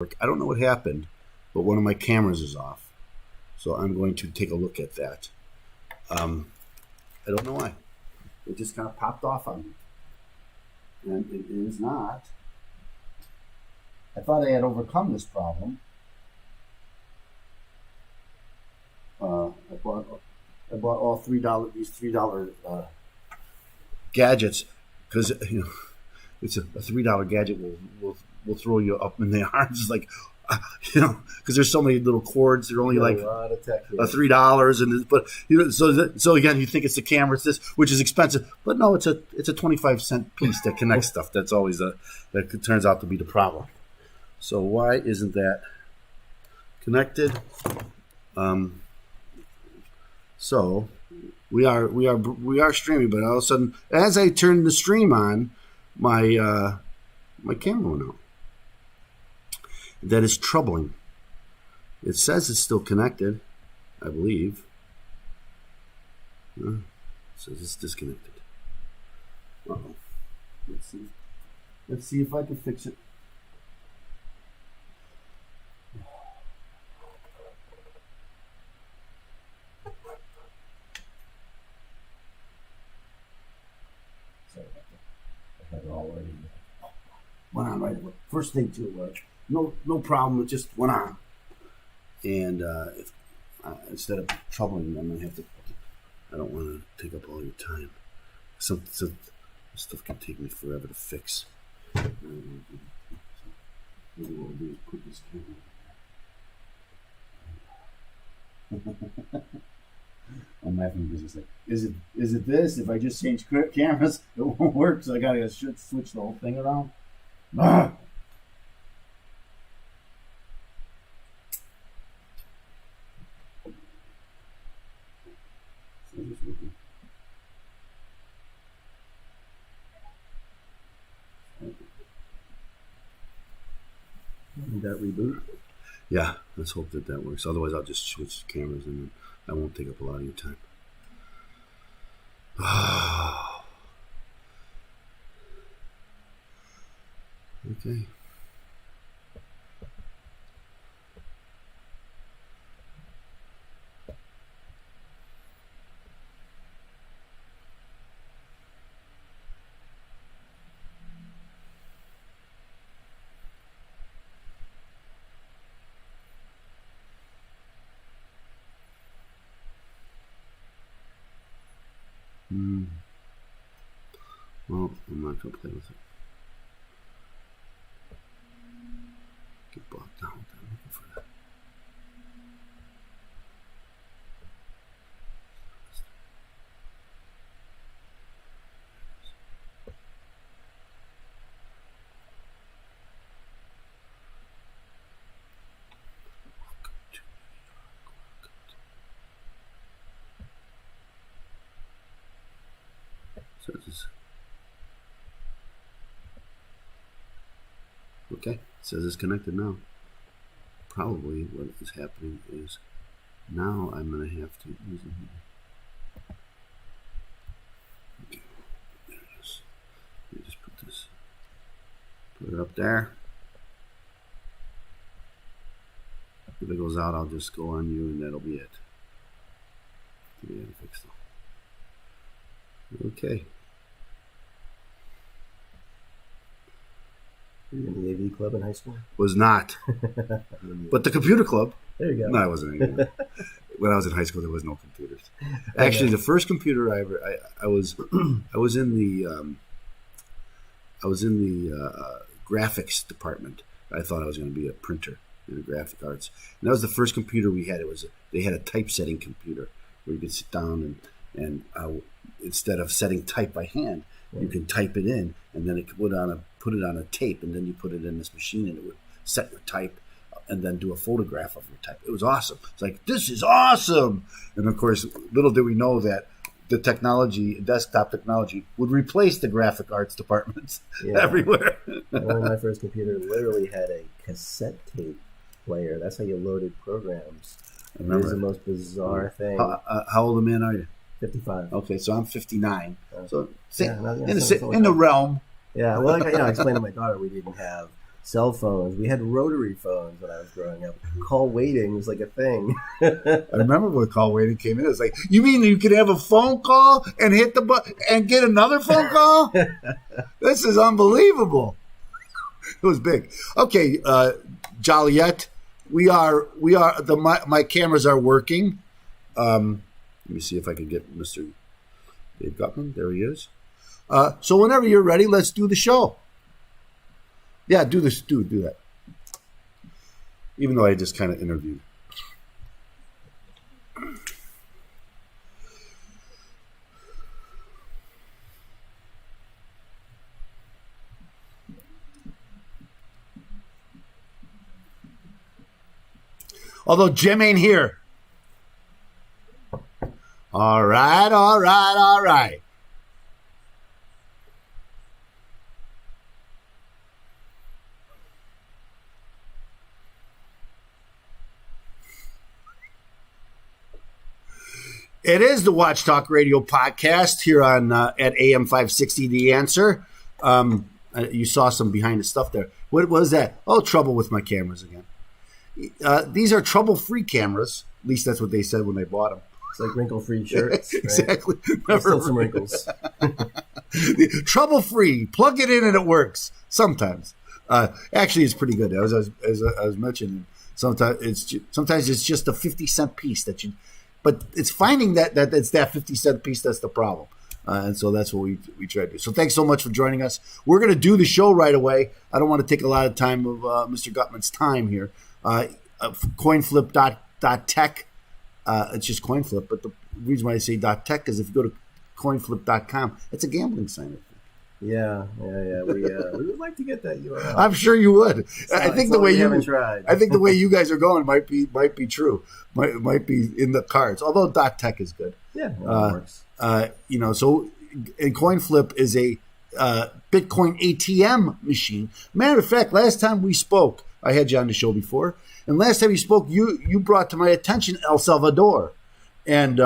I don't know what happened, but one of my cameras is off. So I'm going to take a look at that. I don't know why. It just kind of popped off on me. And it is not. I thought I had overcome this problem. I bought all these $3 gadgets because it's a $3 gadget will throw you up in the arms. It's like because there's so many little cords. They're only like $3, and so again, you think it's the camera, it's this, which is expensive, but no, it's a 25-cent piece that connects stuff. That's always that turns out to be the problem. So why isn't that connected? So we are streaming, but all of a sudden, as I turned the stream on, my camera went out. That is troubling. It says it's still connected, I believe. It says it's disconnected. Uh-oh. Let's see if I can fix it. Sorry about that. I had it already. Went on right away. First thing too. No problem. It just went on. And instead of troubling them, I have to. I don't want to take up all your time. Some stuff can take me forever to fix. Maybe what we'll do is put this camera. I'm laughing because it's like, is it this? If I just change cameras, it won't work. So I gotta switch the whole thing around. Ah! Did that reboot? Yeah, let's hope that works. Otherwise, I'll just switch cameras and then I won't take up a lot of your time. Okay. Well, I'm not going to play with it. Get bogged down with that. I'm looking for that. So this. Okay, it says it's connected now. Probably what is happening is now I'm going to have to use it. Okay, there it is. Let me just put it up there. If it goes out, I'll just go on you and that'll be it. Yeah, fix it. Okay. Were you in the AV club in high school? Was not. But the computer club. There you go. No, I wasn't anymore. When I was in high school, there was no computers. Actually, the first computer I was in the graphics department. I thought I was going to be a printer in the graphic arts. And that was the first computer we had. They had a typesetting computer where you could sit down and instead of setting type by hand, you can type it in, and then it could put it on a tape, and then you put it in this machine, and it would set your type, and then do a photograph of your type. It was awesome. It's like, this is awesome. And of course, little did we know that the desktop technology, would replace the graphic arts departments everywhere. My first computer literally had a cassette tape player. That's how you loaded programs. It was the most bizarre thing. How old a man are you? 55. Okay, so I'm 59. So in in the realm. Yeah, well, I explained to my daughter we didn't have cell phones. We had rotary phones when I was growing up. Call waiting was like a thing. I remember when call waiting came in. It was like, you mean you could have a phone call and hit the button and get another phone call? This is unbelievable. It was big. Okay, Joliet, my cameras are working. Let me see if I can get Mr. Dave Guttman. There he is. So whenever you're ready, let's do the show. Yeah, do this. Do that. Even though I just kind of interviewed. Although Jim ain't here. All right. It is the Watch Talk Radio podcast here on at AM 560 The Answer. You saw some behind the stuff there. What was that? Oh, trouble with my cameras again. These are trouble-free cameras. At least that's what they said when they bought them. It's like wrinkle-free shirts. Right? Exactly. Still some wrinkles. Trouble-free. Plug it in and it works. Sometimes. Actually, it's pretty good. As I was mentioning, sometimes it's just a 50-cent piece that you. But it's finding that it's that 50-cent piece that's the problem. And so that's what we try to do. So thanks so much for joining us. We're going to do the show right away. I don't want to take a lot of time of Mr. Guttman's time here. Coinflip.tech. It's just Coinflip. But the reason why I say .tech is if you go to Coinflip.com, it's a gambling site, I think. Yeah. We would like to get that URL. I'm sure you would. I think the way you haven't tried. I think the way you guys are going might be true. Might be in the cards. Although .tech is good. Yeah, that works. So and Coinflip is a Bitcoin ATM machine. Matter of fact, last time we spoke, I had you on the show before, and last time you spoke, you brought to my attention El Salvador, and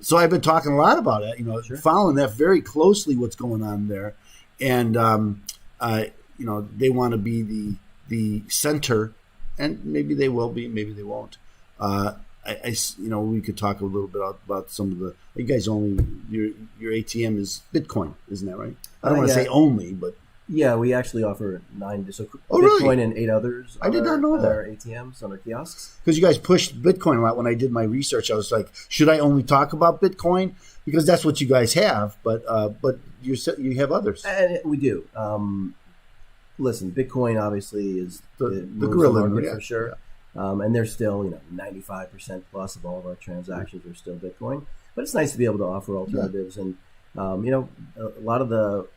so I've been talking a lot about it. Sure. Following that very closely, what's going on there, and they want to be the center, and maybe they will be, maybe they won't. We could talk a little bit about some of the. You guys only your ATM is Bitcoin, isn't that right? I don't want to say only, but yeah, we actually offer 9. So Bitcoin really? And 8 others. I did not know that. Our ATMs on our kiosks. Because you guys pushed Bitcoin a lot. When I did my research, I was like, should I only talk about Bitcoin because that's what you guys have? But you have others. And we do. Listen, Bitcoin obviously is the gorilla market for sure. And there's still, 95% plus of all of our transactions are still Bitcoin. But it's nice to be able to offer alternatives, and a lot of the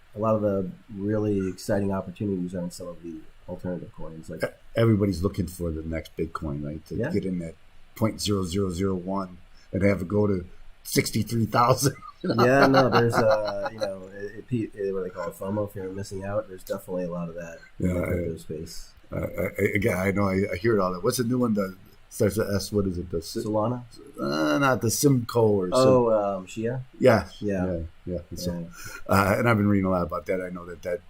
really exciting opportunities are in some of the alternative coins. Like everybody's looking for the next Bitcoin, right? To get in that 0.0001 and have it go to 63,000. Yeah, no, there's what they call it, FOMO, fear of missing out. There's definitely a lot of that in the crypto space. I know I hear it all that. What's the new one that starts with S? What is it? The Solana? Not the Simco or Shia? Yeah. So, and I've been reading a lot about that. I know that,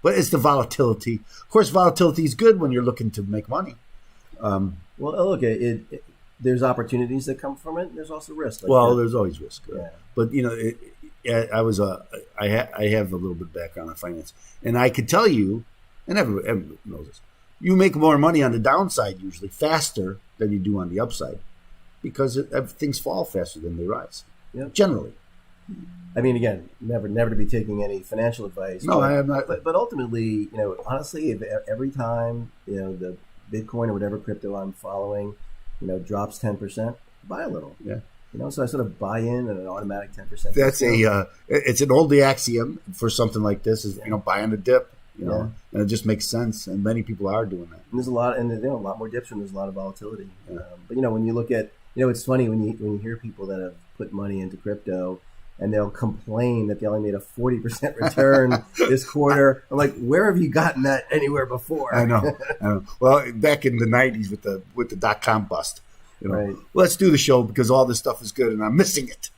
but it's the volatility. Of course, volatility is good when you're looking to make money. Well, look, there's opportunities that come from it. And there's also risk. There's always risk. Yeah. But I have a little bit of background on finance, and I could tell you, and everyone knows this, you make more money on the downside usually faster than you do on the upside, because things fall faster than they rise. Yeah. Generally. I mean, again, never to be taking any financial advice. No, I am not. But ultimately, honestly, if every time the Bitcoin or whatever crypto I'm following, drops 10%, buy a little. Yeah. So I sort of buy in at an automatic 10%. That's it's an old axiom for something like this is buy on the dip. And it just makes sense, and many people are doing that. And there's a lot more dips, and there's a lot of volatility. Yeah. But when you look at, it's funny when you hear people that have put money into crypto, and they'll complain that they only made a 40% return this quarter. I'm like, where have you gotten that anywhere before? I know. Well, back in the '90s with the .com bust, right. Let's do the show because all this stuff is good, and I'm missing it.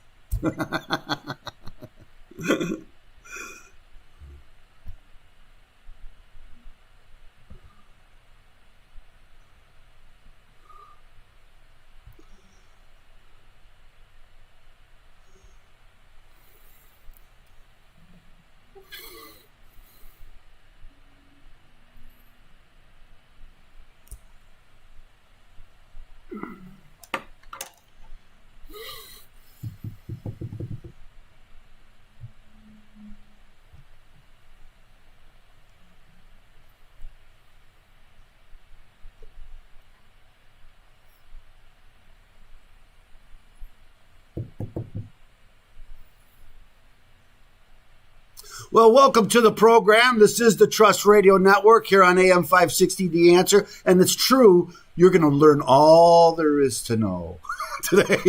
Well, welcome to the program. This is the Trust Radio Network here on AM 560 The Answer. And it's true, you're going to learn all there is to know today.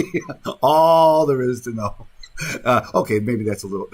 All there is to know. Okay, maybe that's a little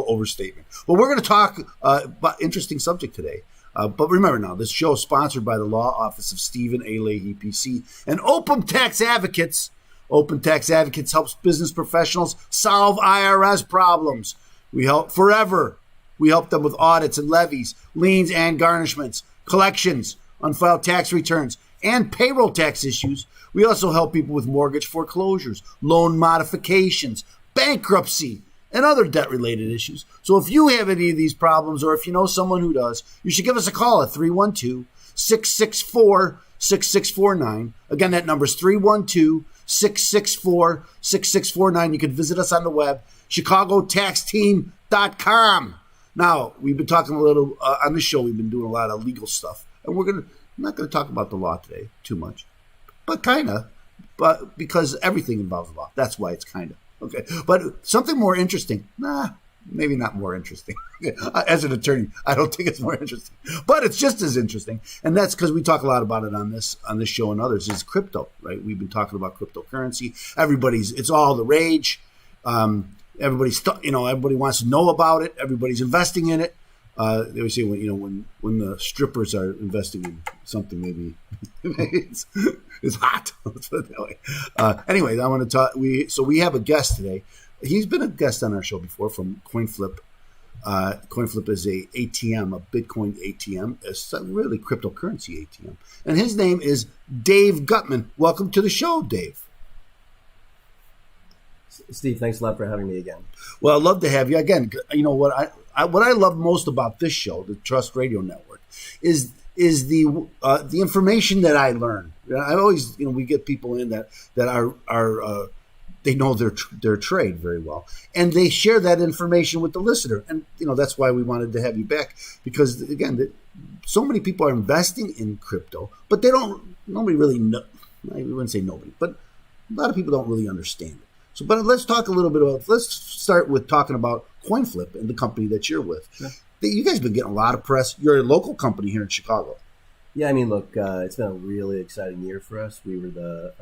overstatement. Well, we're going to talk about interesting subject today. But remember now, this show is sponsored by the Law Office of Stephen A. Leahy, PC, and Open Tax Advocates. Open Tax Advocates helps business professionals solve IRS problems. We help forever. We help them with audits and levies, liens and garnishments, collections, unfiled tax returns, and payroll tax issues. We also help people with mortgage foreclosures, loan modifications, bankruptcy, and other debt-related issues. So if you have any of these problems, or if you know someone who does, you should give us a call at 312-664-6649. Again, that number is 312-664-6649. You can visit us on the web, chicagotaxteam.com. Now, we've been talking a little, on this show, we've been doing a lot of legal stuff. And I'm not going to talk about the law today too much, but kind of, but because everything involves law. That's why it's kind of. Okay, but something more interesting, maybe not more interesting. As an attorney, I don't think it's more interesting, but it's just as interesting. And that's because we talk a lot about it on this show and others, is crypto, right? We've been talking about cryptocurrency. It's all the rage. Everybody wants to know about it. Everybody's investing in it. They always say when the strippers are investing in something, maybe it's hot. Let's put it that way. Anyway, I want to talk. We have a guest today. He's been a guest on our show before from Coinflip. Coinflip is a ATM, a Bitcoin ATM, a really cryptocurrency ATM, and his name is Dave Guttman. Welcome to the show, Dave. Steve, thanks a lot for having me again. Well, I'd love to have you again. You know what I love most about this show, the Trust Radio Network, is the information that I learn. I always, we get people in that are they know their trade very well, and they share that information with the listener. And that's why we wanted to have you back, because again, so many people are investing in crypto, but nobody really know. I wouldn't say nobody, but a lot of people don't really understand it. So, but let's talk a little bit about. Let's start with talking about Coinflip and the company that you're with. Sure. You guys have been getting a lot of press. You're a local company here in Chicago. Yeah, I mean, look, it's been a really exciting year for us. We were the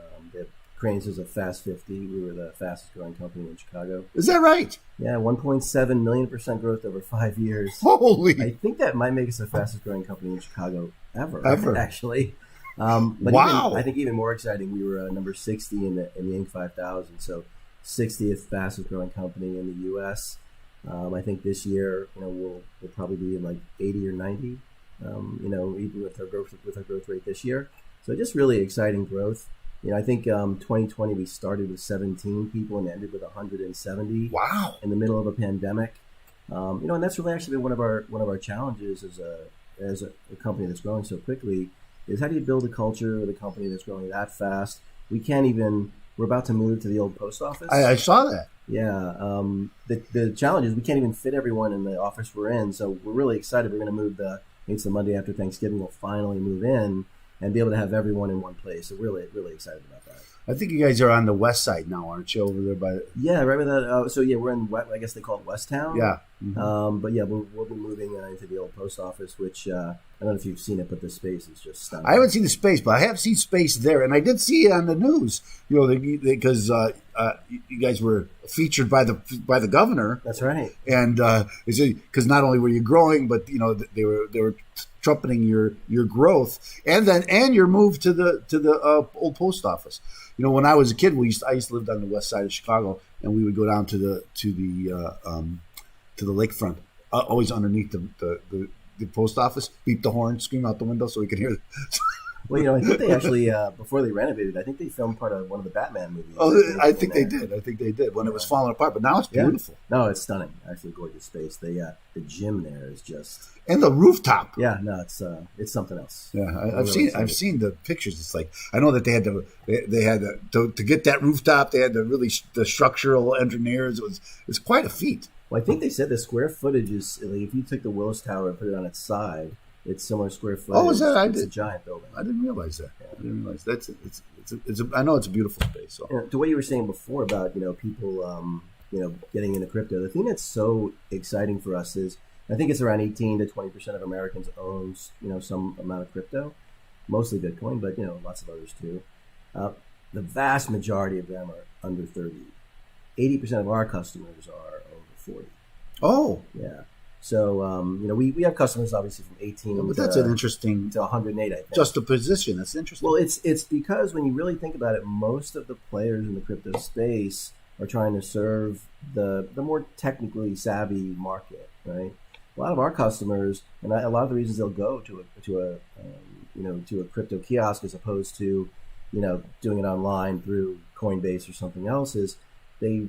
Cranes is a Fast 50. We were the fastest growing company in Chicago. Is that right? Yeah, 1.7 million % growth over 5 years. Holy! I think that might make us the fastest growing company in Chicago ever. Actually. But wow! I think even more exciting, we were number 60 in the Inc. 5000. So 60th fastest growing company in the U.S. I think this year, we'll probably be in like 80 or 90. Even with our growth rate this year. So just really exciting growth. I think 2020 we started with 17 people and ended with 170. Wow! In the middle of a pandemic. And that's really actually been one of our challenges as a company that's growing so quickly. Is how do you build a culture with a company that's growing that fast? We're about to move to the old post office. I saw that. Yeah. The challenge is we can't even fit everyone in the office we're in. So we're really excited. We're going to move it's the Monday after Thanksgiving. We'll finally move in and be able to have everyone in one place. So really, really excited about that. I think you guys are on the west side now, aren't you? Over there by. Yeah, right with that. We're in I guess they call it West Town. Yeah. Mm-hmm. But yeah, we'll be moving into the old post office, which I don't know if you've seen it, but the space is just stunning. I haven't seen the space, but I have seen space there, and I did see it on the news. Because you guys were featured by the governor. That's right. And because not only were you growing, but they were trumpeting your growth, and your move to the old post office. When I was a kid, I used to live on the west side of Chicago, and we would go down to the lakefront, always underneath the post office, beep the horn, scream out the window so we could hear. Well, I think they actually before they renovated, I think they filmed part of one of the Batman movies. Oh, I think they did when it was falling apart, but now it's beautiful. Yeah. No, it's stunning. Actually, gorgeous space. The gym there is just. And the rooftop. Yeah, no, it's something else. Yeah, I've seen the pictures. It's like I know that they had to get that rooftop. They had the structural engineers. It's quite a feat. Well, I think they said the square footage is like if you took the Willis Tower and put it on its side, it's similar square footage. Oh, is that? It's a giant building. I didn't realize that. Yeah. I didn't realize I know it's a beautiful space. So. To what you were saying before about people getting into crypto. The thing that's so exciting for us is I think it's around 18 to 20% of Americans owns some amount of crypto, mostly Bitcoin, but lots of others too. The vast majority of them are under 30. 80% of our customers are over 40. Oh, yeah. So we have customers obviously from 18 but that's an interesting to 108. I think just a position. That's interesting. Well, it's because when you really think about it, most of the players in the crypto space are trying to serve the more technically savvy market, right? A lot of our customers, and a lot of the reasons they'll go to a crypto kiosk as opposed to doing it online through Coinbase or something else is they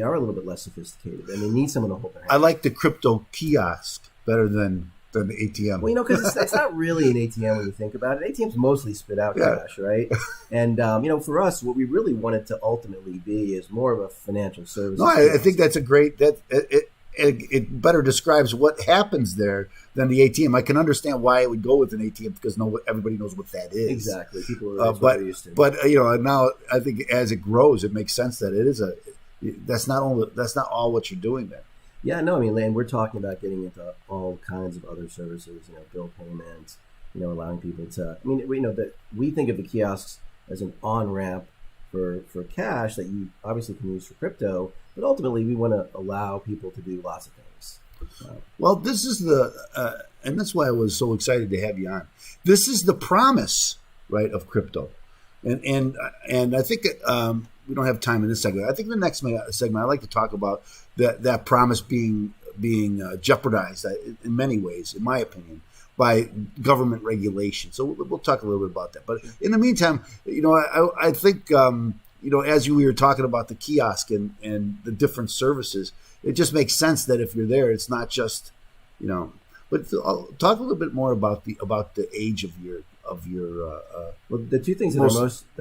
are a little bit less sophisticated and they need someone to hold their hand. I like the crypto kiosk better than the ATM. Well, because it's not really an ATM when you think about it. ATMs mostly spit out cash, right? And for us, what we really wanted to ultimately be is more of a financial service. No, I think that's a great it better describes what happens there than the ATM. I can understand why I would go with an ATM because everybody knows what that is. Exactly. People are what they're used to. But now I think as it grows, it makes sense that it is that's not all what you're doing there. Yeah, no, and we're talking about getting into all kinds of other services, bill payments, allowing people to. We think of the kiosks as an on-ramp for cash that you obviously can use for crypto, but ultimately we want to allow people to do lots of things. Well, this is and that's why I was so excited to have you on. This is the promise, right, of crypto, and I think we don't have time in this segment. I think the next segment I'd like to talk about that promise being jeopardized in many ways, in my opinion, by government regulation. So we'll talk a little bit about that. But in the meantime, I think as we were talking about the kiosk and the different services, it just makes sense that if you're there, it's not just But I'll talk a little bit more about the age of your. Well, the two things that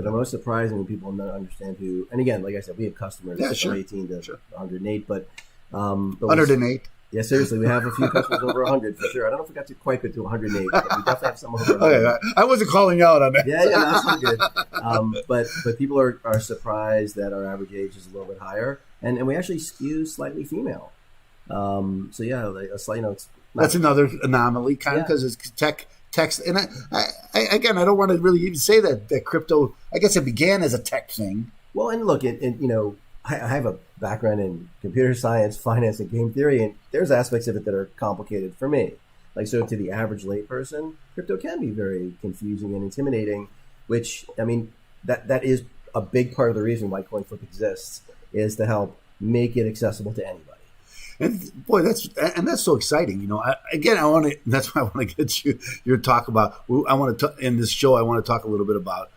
are most surprising when people don't understand who, and again, like I said, we have customers from 18 to 108, but 108. Yeah, seriously, we have a few customers over 100 for sure. I don't know if we got to quite get to 108, but we definitely have some over 100. Okay, I wasn't calling you out on that. Yeah, that's not good. But people are surprised that our average age is a little bit higher, and we actually skew slightly female. So yeah, it's that's another anomaly, kind of, because it's text. And I again, I don't want to really even say that crypto. I guess it began as a tech thing. Well, and look, I have a background in computer science, finance, and game theory, and there's aspects of it that are complicated for me. Like, so to the average layperson, crypto can be very confusing and intimidating, which, that is a big part of the reason why Coinflip exists, is to help make it accessible to anybody. And boy, that's so exciting. That's why I want to get your talk about. I want to in this show. I want to talk a little bit about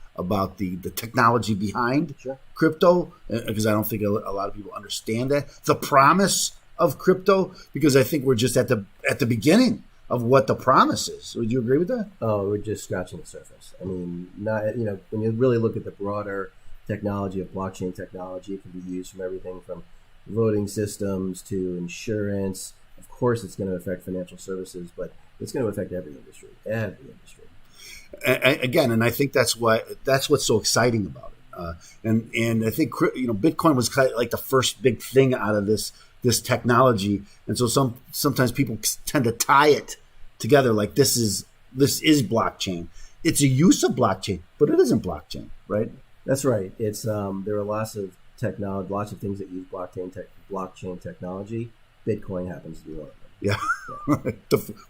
the technology behind crypto, because I don't think a lot of people understand that, the promise of crypto, because I think we're just at the beginning of what the promise is. Would you agree with that? Oh, we're just scratching the surface. Not when you really look at the broader technology of blockchain technology, it can be used from everything from voting systems to insurance. Of course, it's going to affect financial services, but it's going to affect every industry. And I think that's what's so exciting about it. And I think Bitcoin was kind of like the first big thing out of this technology, and so sometimes people tend to tie it together like this is blockchain. It's a use of blockchain, but it isn't blockchain, right? That's right. It's there are lots of technology, lots of things that use blockchain technology. Bitcoin happens to be one of them. Yeah.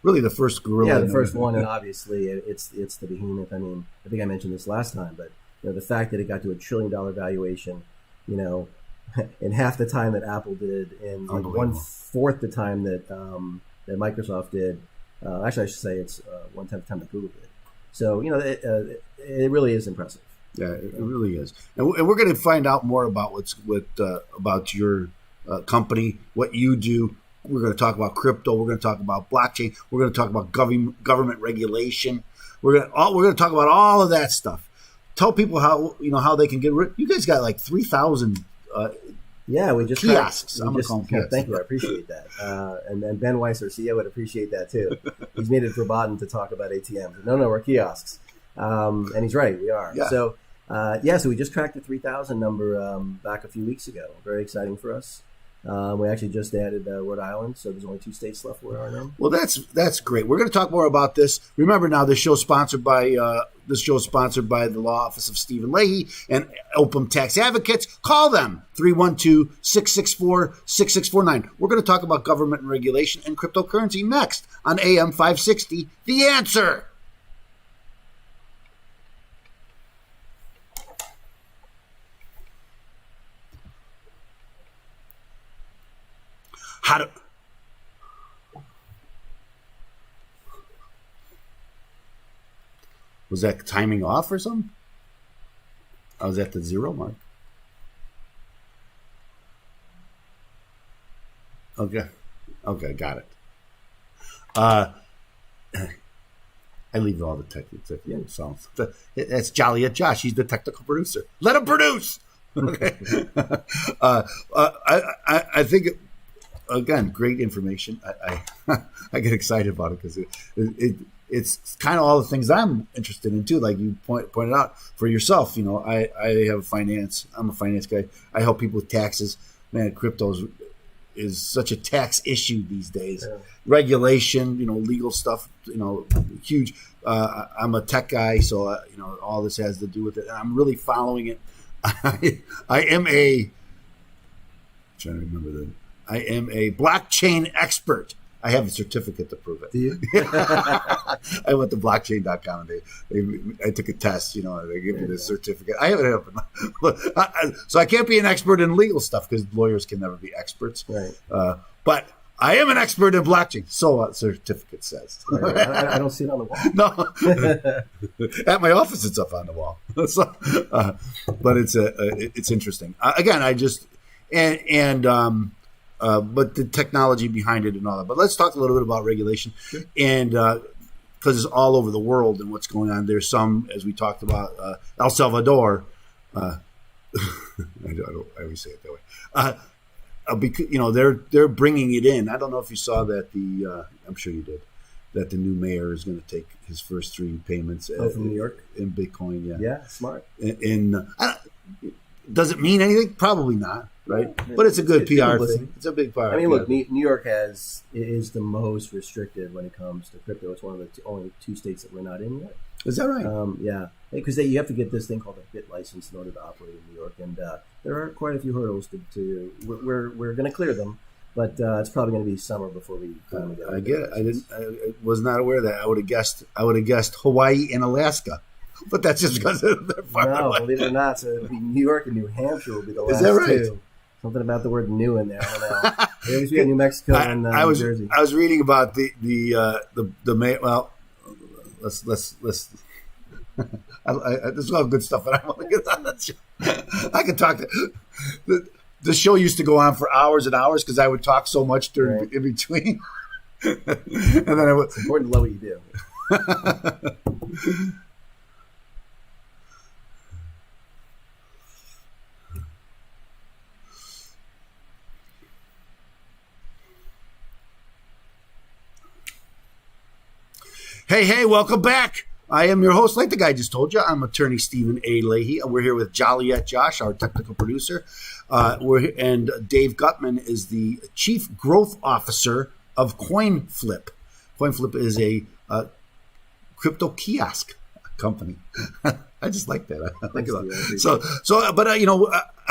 Really the first gorilla. Yeah, the first one, and obviously it's the behemoth. I think I mentioned this last time, but the fact that it got to $1 trillion valuation, in half the time that Apple did, in like 1/4 the time that Microsoft did. Actually, I should say it's 1/10 the time that Google did. So it really is impressive. Yeah, it really is, and we're going to find out more about about your company, what you do. We're going to talk about crypto. We're going to talk about blockchain. We're going to talk about government regulation. We're going to talk about all of that stuff. Tell people how they can get rid. You guys got like 3,000. Yeah, we just kiosks. I'm going to call them kiosks. Thank you, I appreciate that. And Ben Weiss, our CEO, would appreciate that too. He's made it verboten to talk about ATMs. No, we're kiosks. And he's right, we are. Yeah. So we just cracked the 3,000 number back a few weeks ago. Very exciting for us. We actually just added Rhode Island, so there's only 2 states left where I'm in. Well, that's great. We're going to talk more about this. Remember now, this show is sponsored by the Law Office of Stephen Leahy and Open Tax Advocates. Call them 312-664-6649. We're going to talk about government and regulation and cryptocurrency next on AM 560. The Answer. Was that timing off or something? I was at the 0 mark. Okay, got it. I leave all the technical sounds. That's Jolly at Josh. He's the technical producer. Let him produce. Okay. I think. Again, great information. I get excited about it because it's kind of all the things I'm interested in too. Like you pointed out for yourself, I have finance. I'm a finance guy. I help people with taxes. Man, crypto is such a tax issue these days. Yeah. Regulation, legal stuff, huge. I'm a tech guy, so all this has to do with it. And I'm really following it. I am a blockchain expert. I have a certificate to prove it. Do you? I went to blockchain.com and I took a test, they give me this certificate. I have it up. So I can't be an expert in legal stuff because lawyers can never be experts. Right. But I am an expert in blockchain. So what certificate says. Right. I don't see it on the wall. No. At my office, it's up on the wall. So, but it's interesting. Again, I just, but the technology behind it and all that. But let's talk a little bit about regulation. Sure. And because it's all over the world and what's going on. There's some, as we talked about, El Salvador. I always say it that way. Because, they're bringing it in. I don't know if you saw that I'm sure you did, that the new mayor is going to take his first 3 payments from New York in Bitcoin. Yeah. Yeah, smart. Does it mean anything? Probably not, right? But it's a good PR thing. It's a big PR. I mean, look, New York is the most restricted when it comes to crypto. It's one of the only 2 states that we're not in yet. Is that right? Yeah, because you have to get this thing called a BIT license in order to operate in New York, and there are quite a few hurdles to we're going to clear them, but it's probably going to be summer before we finally get. I get it. I was not aware of that. I would have guessed Hawaii and Alaska. But that's just because they're far away. No, believe it or not, so it'll be New York and New Hampshire will be the last Is that right? 2. Something about the word "new" in there. I don't know. Maybe we got New Mexico and New Jersey. I was reading about the well. Let's. this is all good stuff, but I want to get on that show. I could talk. The show used to go on for hours and hours because I would talk so much in between. And then it's important to love what you do. Hey, welcome back. I am your host, like the guy just told you. I'm attorney Stephen A. Leahy. We're here with Joliet Josh, our technical producer. And Dave Guttman is the Chief Growth Officer of Coinflip. Coinflip is a crypto kiosk company. I just like that. I like it. But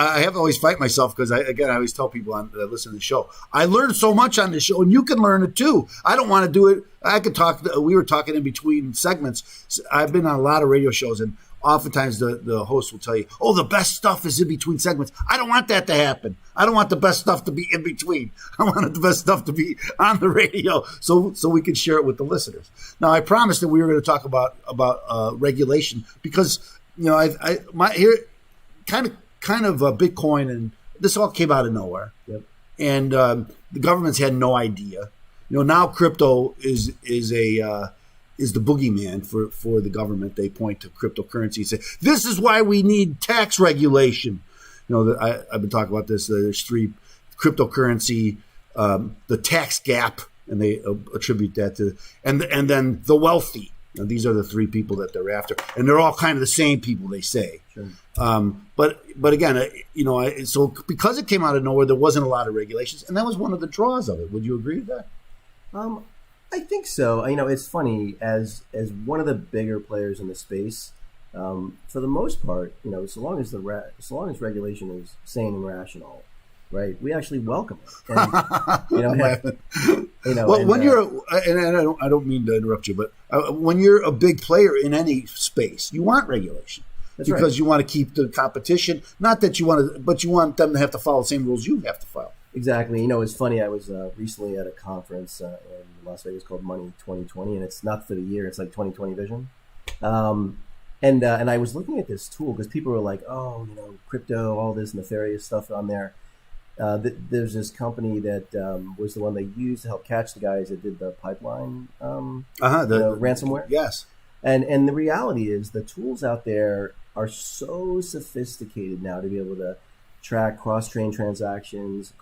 I have to always fight myself because I always tell people that listen to the show, I learned so much on this show, and you can learn it too. I don't want to do it. I could talk. We were talking in between segments. I've been on a lot of radio shows, and oftentimes the host will tell you, "Oh, the best stuff is in between segments." I don't want that to happen. I don't want the best stuff to be in between. I want the best stuff to be on the radio, so we can share it with the listeners. Now, I promised that we were going to talk about regulation because kind of Bitcoin, and this all came out of nowhere. Yep. And the government's had no idea. Now crypto is the boogeyman for the government. They point to cryptocurrency and say, this is why we need tax regulation. I've been talking about this. There's 3 cryptocurrency, the tax gap, and they attribute that to, and then the wealthy. Now, these are the three people that they're after, and they're all kind of the same people, they say. Sure. But again, so because it came out of nowhere, there wasn't a lot of regulations, and that was one of the draws of it. Would you agree with that? I think so. It's funny, as one of the bigger players in the space, for the most part, so long as regulation is sane and rational, right? We actually welcome it. And, when you're, and I don't mean to interrupt you, but when you're a big player in any space, you want regulation. That's because right. You want to keep the competition. Not that you want to, but you want them to have to follow the same rules you have to follow. Exactly. It's funny. I was recently at a conference in Las Vegas called Money 2020, and it's not for the year. It's like 2020 vision. And I was looking at this tool because people were like, oh, crypto, all this nefarious stuff on there. There's this company that was the one they used to help catch the guys that did the pipeline ransomware. Yes. And the reality is the tools out there are so sophisticated now to be able to track cross-chain transactions,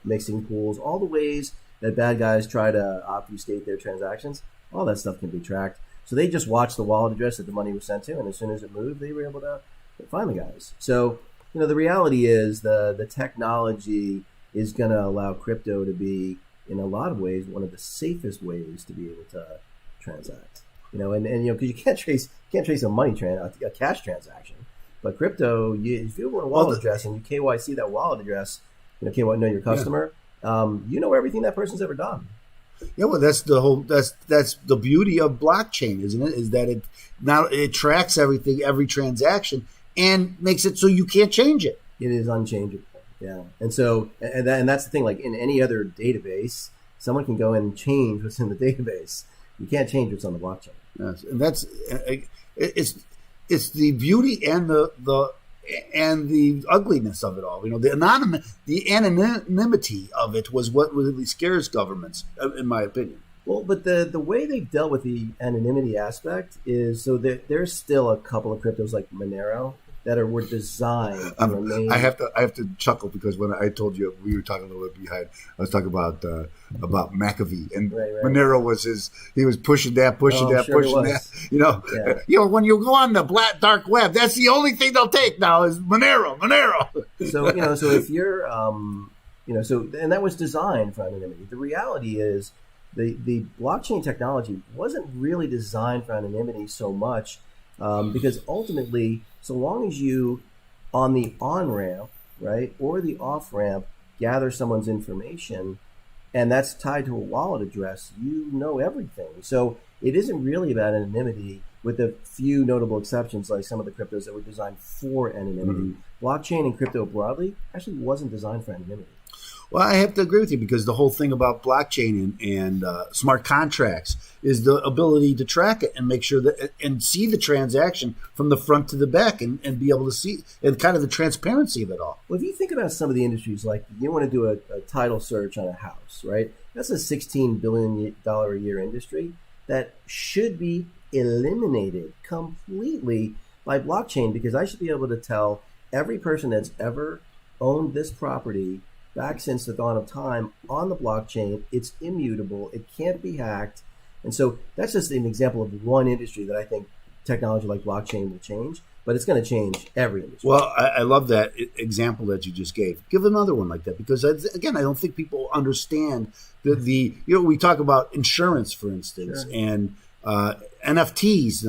mixing pools, all the ways that bad guys try to obfuscate their transactions. All that stuff can be tracked. So they just watched the wallet address that the money was sent to, and as soon as it moved, they were able to find the guys. So, the reality is the technology is going to allow crypto to be, in a lot of ways, one of the safest ways to be able to transact. Because you can't trace a cash transaction, but crypto, if you want a wallet address and you KYC that wallet address, know your customer, you know everything that person's ever done. Yeah, well, that's the beauty of blockchain, isn't it? Is that it tracks everything, every transaction, and makes it so you can't change it. It is unchangeable. Yeah, and so that's the thing. Like in any other database, someone can go in and change what's in the database. You can't change what's on the blockchain. Yes, and that's it's the beauty and the ugliness of it all. The anonymity of it was what really scares governments, in my opinion. Well, but the way they've dealt with the anonymity aspect is so that there's still a couple of cryptos like Monero that were designed to remain. I have to chuckle because when I told you we were talking a little bit behind, I was talking about McAfee, and right. Monero was he was pushing that. When you go on the dark web, that's the only thing they'll take now is Monero. So so if you're and that was designed for anonymity. The reality is the blockchain technology wasn't really designed for anonymity so much because ultimately, so long as you on the on-ramp, right, or the off-ramp gather someone's information, and that's tied to a wallet address, you know everything. So it isn't really about anonymity, with a few notable exceptions like some of the cryptos that were designed for anonymity. Mm-hmm. Blockchain and crypto broadly actually wasn't designed for anonymity. Well, I have to agree with you because the whole thing about blockchain and smart contracts is the ability to track it and make sure that and see the transaction from the front to the back and be able to see and kind of the transparency of it all. Well, if you think about some of the industries, like you want to do a title search on a house, right? That's a $16 billion a year industry that should be eliminated completely by blockchain, because I should be able to tell every person that's ever owned this property back since the dawn of time on the blockchain. It's immutable. It can't be hacked. And so that's just an example of one industry that I think technology like blockchain will change, but it's going to change every industry. Well, I love that example that you just gave. Give another one like that, because again, I don't think people understand we talk about insurance, for instance, sure, and NFTs,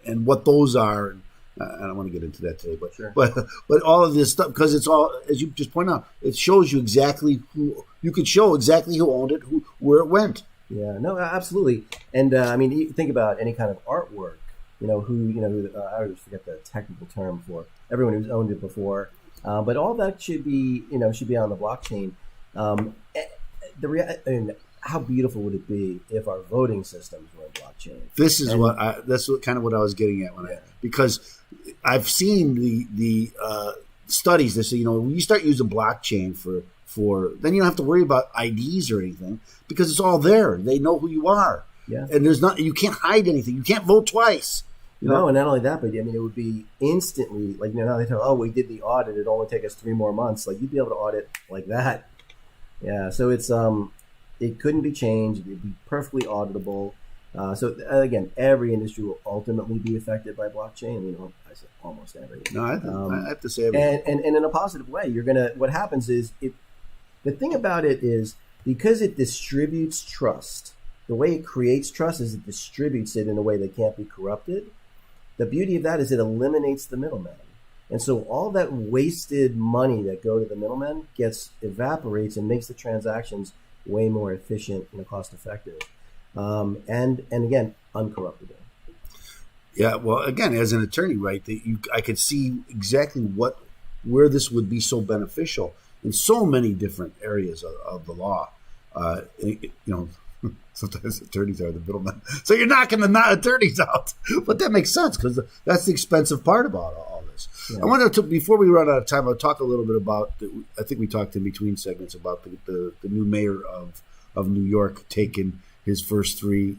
and what those are. I don't want to get into that today, but sure, but all of this stuff, because it's all, as you just pointed out, it shows you exactly who you could show exactly who owned it, where it went. Yeah, no, absolutely. And I mean, you think about any kind of artwork, I always forget the technical term for everyone who's owned it before, but all that should be on the blockchain. How beautiful would it be if our voting systems were on blockchain? This is that's kind of what I was getting at because I've seen the studies that say, when you start using blockchain for then you don't have to worry about IDs or anything, because it's all there. They know who you are. Yeah. And you can't hide anything. You can't vote twice. No, and not only that, but it would be instantly, like, now they tell, we did the audit, it'll only take us 3 more months. Like, you'd be able to audit like that. Yeah. So it's it couldn't be changed. It'd be perfectly auditable. So again, every industry will ultimately be affected by blockchain. You know, I said almost every. No, I have to say everything. And in a positive way. What happens is the thing about it is because it distributes trust. The way it creates trust is it distributes it in a way that can't be corrupted. The beauty of that is it eliminates the middleman. And so all that wasted money that go to the middlemen evaporates and makes the transactions way more efficient and cost effective. And again, uncorruptible. Yeah, well, again, as an attorney, right, I could see exactly where this would be so beneficial in so many different areas of the law. Sometimes attorneys are the middlemen, so you're knocking the attorneys out. But that makes sense because that's the expensive part about all this. Yeah. I wanted to, before we run out of time, I'll talk a little bit about. I think we talked in between segments about the new mayor of New York taking his first 3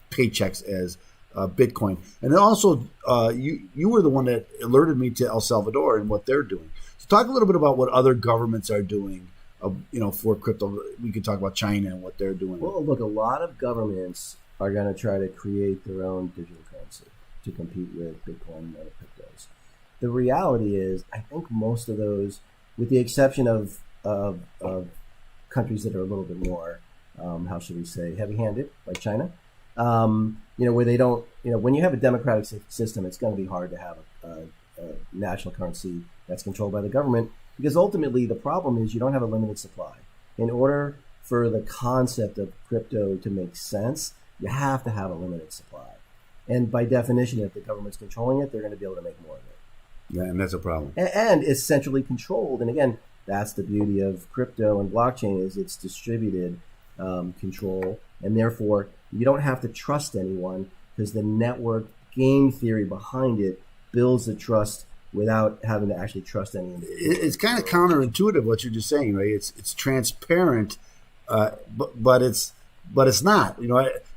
paychecks as Bitcoin, and then also you were the one that alerted me to El Salvador and what they're doing. So talk a little bit about what other governments are doing. For crypto, we could talk about China and what they're doing. Well, look, a lot of governments are going to try to create their own digital currency to compete with Bitcoin and other cryptos. The reality is, I think most of those, with the exception of countries that are a little bit more, how should we say, heavy-handed, like China, where they don't, when you have a democratic system, it's going to be hard to have a national currency that's controlled by the government. Because ultimately, the problem is you don't have a limited supply. In order for the concept of crypto to make sense, you have to have a limited supply. And by definition, if the government's controlling it, they're going to be able to make more of it. Yeah, and that's a problem. And it's centrally controlled. And again, that's the beauty of crypto and blockchain is it's distributed control. And therefore, you don't have to trust anyone because the network game theory behind it builds the trust without having to actually trust any individual. It's kind of counterintuitive what you're just saying, right? It's transparent, but it's not.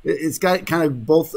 It's got kind of both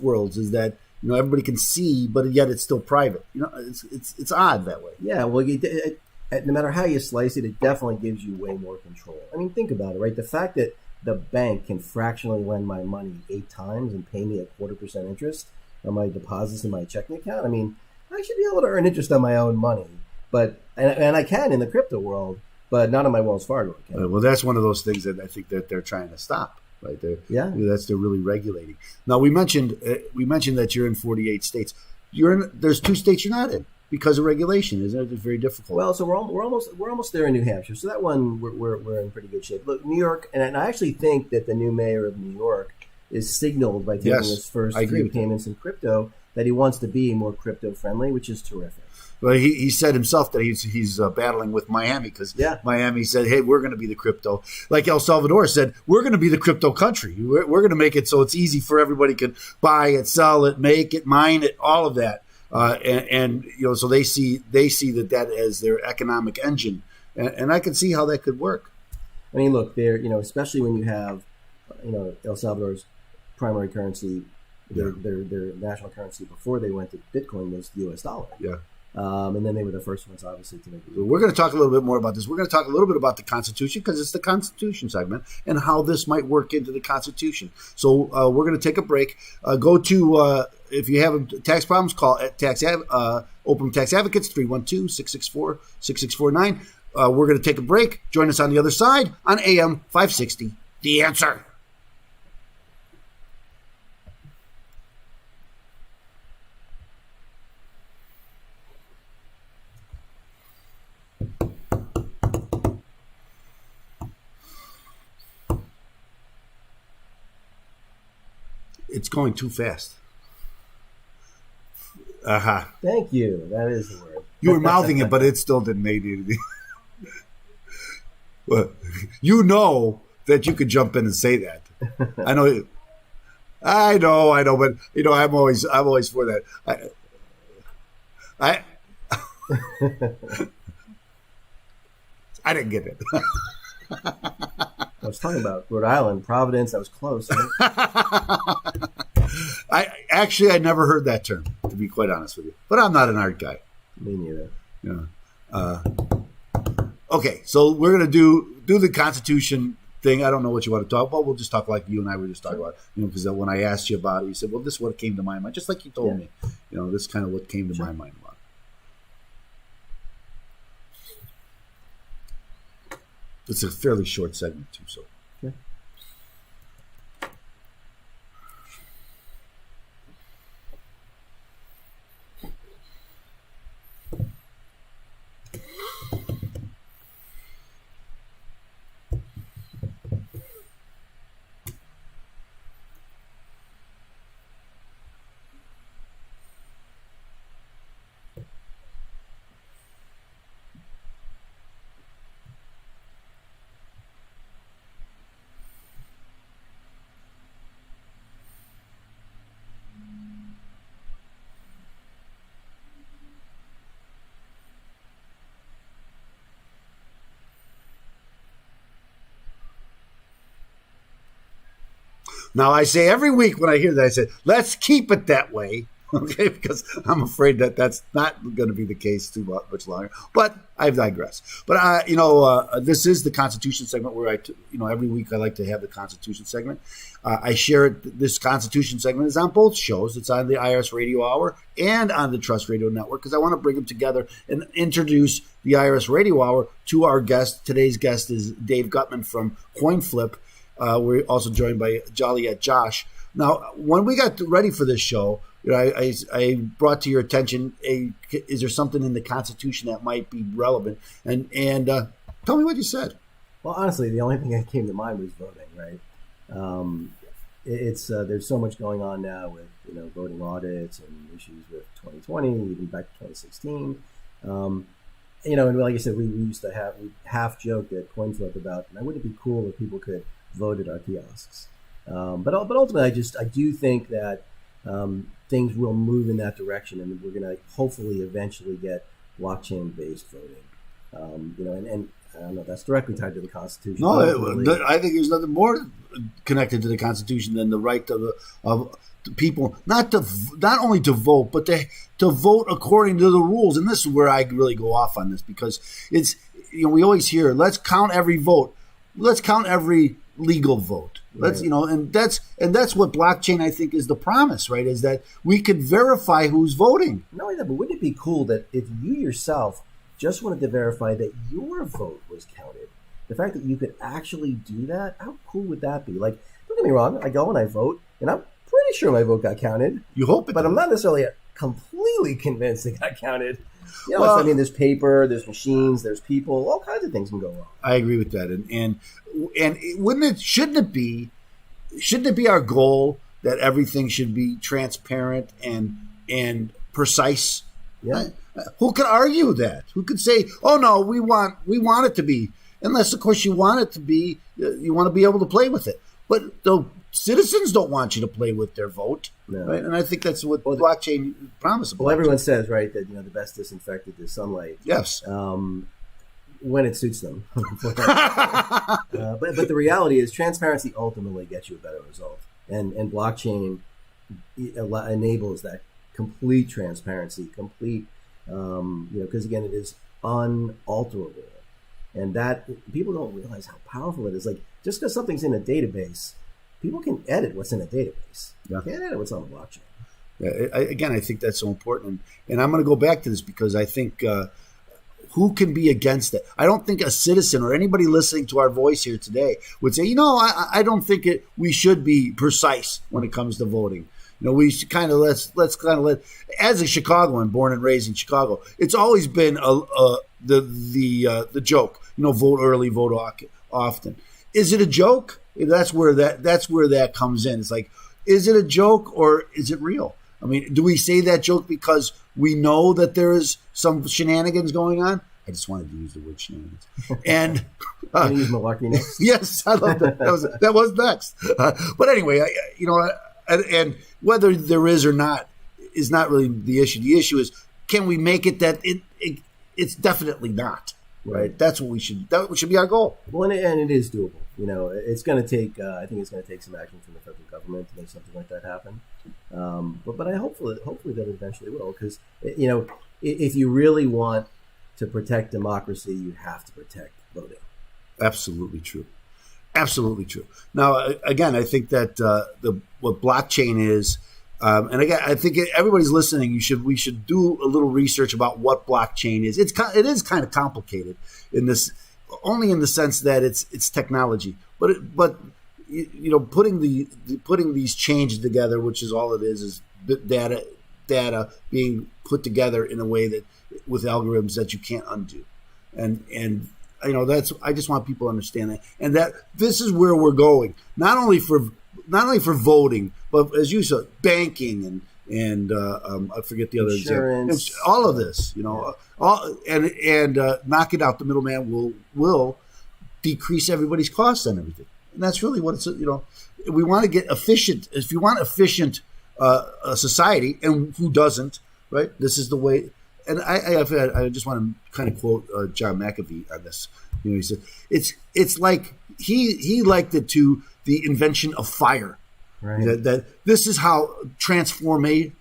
worlds. Is that everybody can see, but yet it's still private. It's odd that way. Yeah. Well, no matter how you slice it, it definitely gives you way more control. I mean, think about it, right? The fact that the bank can fractionally lend my money 8 times and pay me a 0.25% interest on my deposits in my checking account. I mean, I should be able to earn interest on my own money, but and I can in the crypto world, but not on my Wells Fargo account. Well, that's one of those things that I think that they're trying to stop. Right there, yeah, they're really regulating. Now we mentioned that you're in 48 states. There's 2 states you're not in because of regulation. Isn't it? It's very difficult. Well, so we're almost there in New Hampshire. So that one we're in pretty good shape. Look, New York, and I actually think that the new mayor of New York is signaled by taking his first 3 payments in crypto that he wants to be more crypto friendly, which is terrific. Well, he said himself that he's battling with Miami because Miami said, hey, we're going to be the crypto. Like El Salvador said, we're going to be the crypto country. We're going to make it so it's easy for everybody to buy it, sell it, make it, mine it, all of that. So they see that as their economic engine. And I can see how that could work. I mean, look, there, especially when you have, El Salvador's primary currency, their national currency before they went to Bitcoin was the U.S. dollar. Yeah. And then they were the first ones, obviously, to make it. We're going to talk a little bit more about this. We're going to talk a little bit about the Constitution because it's the Constitution segment and how this might work into the Constitution. So we're going to take a break. Go to, if you have tax problems, call at Open Tax Advocates, 312-664-6649. We're going to take a break. Join us on the other side on AM 560. The Answer. It's going too fast. Thank you. That is the word. You were mouthing it, but it still didn't make anything. Well, you know that you could jump in and say that. I know, but I'm always for that. I didn't get it. I was talking about Rhode Island, Providence. I was close. Right? I never heard that term, to be quite honest with you. But I'm not an art guy. Me neither. Okay, so we're going to do the Constitution thing. I don't know what you want to talk about. We'll just talk like you and I were just talking about, because when I asked you about it, you said, well, this is what came to my mind, just like you told me. This is kind of what came to my mind about it. It's a fairly short segment, too, so. Okay. Now, I say every week when I hear that, I say, let's keep it that way, okay, because I'm afraid that that's not going to be the case too much longer. But I digress. But, this is the Constitution segment where every week I like to have the Constitution segment. I share it. This Constitution segment is on both shows. It's on the IRS Radio Hour and on the Trust Radio Network because I want to bring them together and introduce the IRS Radio Hour to our guest. Today's guest is Dave Guttman from Coinflip. We're also joined by Joliet Josh. Now, when we got ready for this show, I brought to your attention, is there something in the Constitution that might be relevant? And tell me what you said. Well, honestly, the only thing that came to mind was voting, right? There's so much going on now with voting audits and issues with 2020, even back to 2016. And like I said, we used to half joked at Coinflip about, wouldn't it be cool if people could vote at our kiosks? But ultimately, I do think that things will move in that direction, and we're going to hopefully eventually get blockchain-based voting. And I don't know, that's directly tied to the Constitution. No, I think there's nothing more connected to the Constitution than the right of people not only to vote, but to vote according to the rules. And this is where I really go off on this because it's we always hear, let's count every vote, let's count every legal vote. Let's and that's what blockchain I think is the promise, right? Is that we could verify who's voting. Not only that, but wouldn't it be cool that if you yourself just wanted to verify that your vote was counted, the fact that you could actually do that, how cool would that be? Like, don't get me wrong, I go and I vote, and I'm pretty sure my vote got counted. You hope it but does. I'm not necessarily completely convinced it got counted. Well, there's paper, there's machines, there's people, all kinds of things can go wrong. I agree with that, and shouldn't it be our goal that everything should be transparent and precise? Yeah. Who could argue that? Who could say, "Oh no, we want it to be," unless of course you want it to be, you want to be able to play with it. But the citizens don't want you to play with their vote, right? And I think that's what blockchain promises. Well, everyone says, right, that the best disinfectant is sunlight. Yes. When it suits them. But the reality is transparency ultimately gets you a better result. And blockchain enables that complete transparency, because again, it is unalterable. And that people don't realize how powerful it is. Like, just because something's in a database, people can edit what's in a database. Yeah. You can't edit what's on a blockchain. Yeah, I think that's so important. And I'm going to go back to this because I think who can be against it? I don't think a citizen or anybody listening to our voice here today would say, I don't think we should be precise when it comes to voting. We should kind of let's let. As a Chicagoan, born and raised in Chicago, it's always been the joke. Vote early, vote often. Is it a joke? That's where that comes in. It's like, is it a joke or is it real? I mean, do we say that joke because we know that there is some shenanigans going on? I just wanted to use the word shenanigans. And can you use malarkey next? Yes, I love that. That was next. But anyway, and whether there is or not is not really the issue. The issue is, can we make it that it's definitely not, right? That should be our goal. Well, and it is doable. It's going to take. I think it's going to take some action from the federal government to make something like that happen. But I hopefully that eventually will, because if you really want to protect democracy, you have to protect voting. Absolutely true. Absolutely true. Now, again, I think that what blockchain is, and again, I think everybody's listening. We should do a little research about what blockchain is. It is kind of complicated only in the sense that it's technology, but putting these chains together, which is all it is data being put together in a way that with algorithms that you can't undo, and I just want people to understand that, and that this is where we're going. Not only for voting, but as you said, banking and I forget the other insurance, example. All of this, all and knock it out. The middleman will decrease everybody's costs and everything, and that's really what it's. We want to get efficient. If you want efficient a society, and who doesn't, right? This is the way. And I just want to kind of quote John McAfee on this. He said it's like he liked it to the invention of fire. Right. That this is how transformable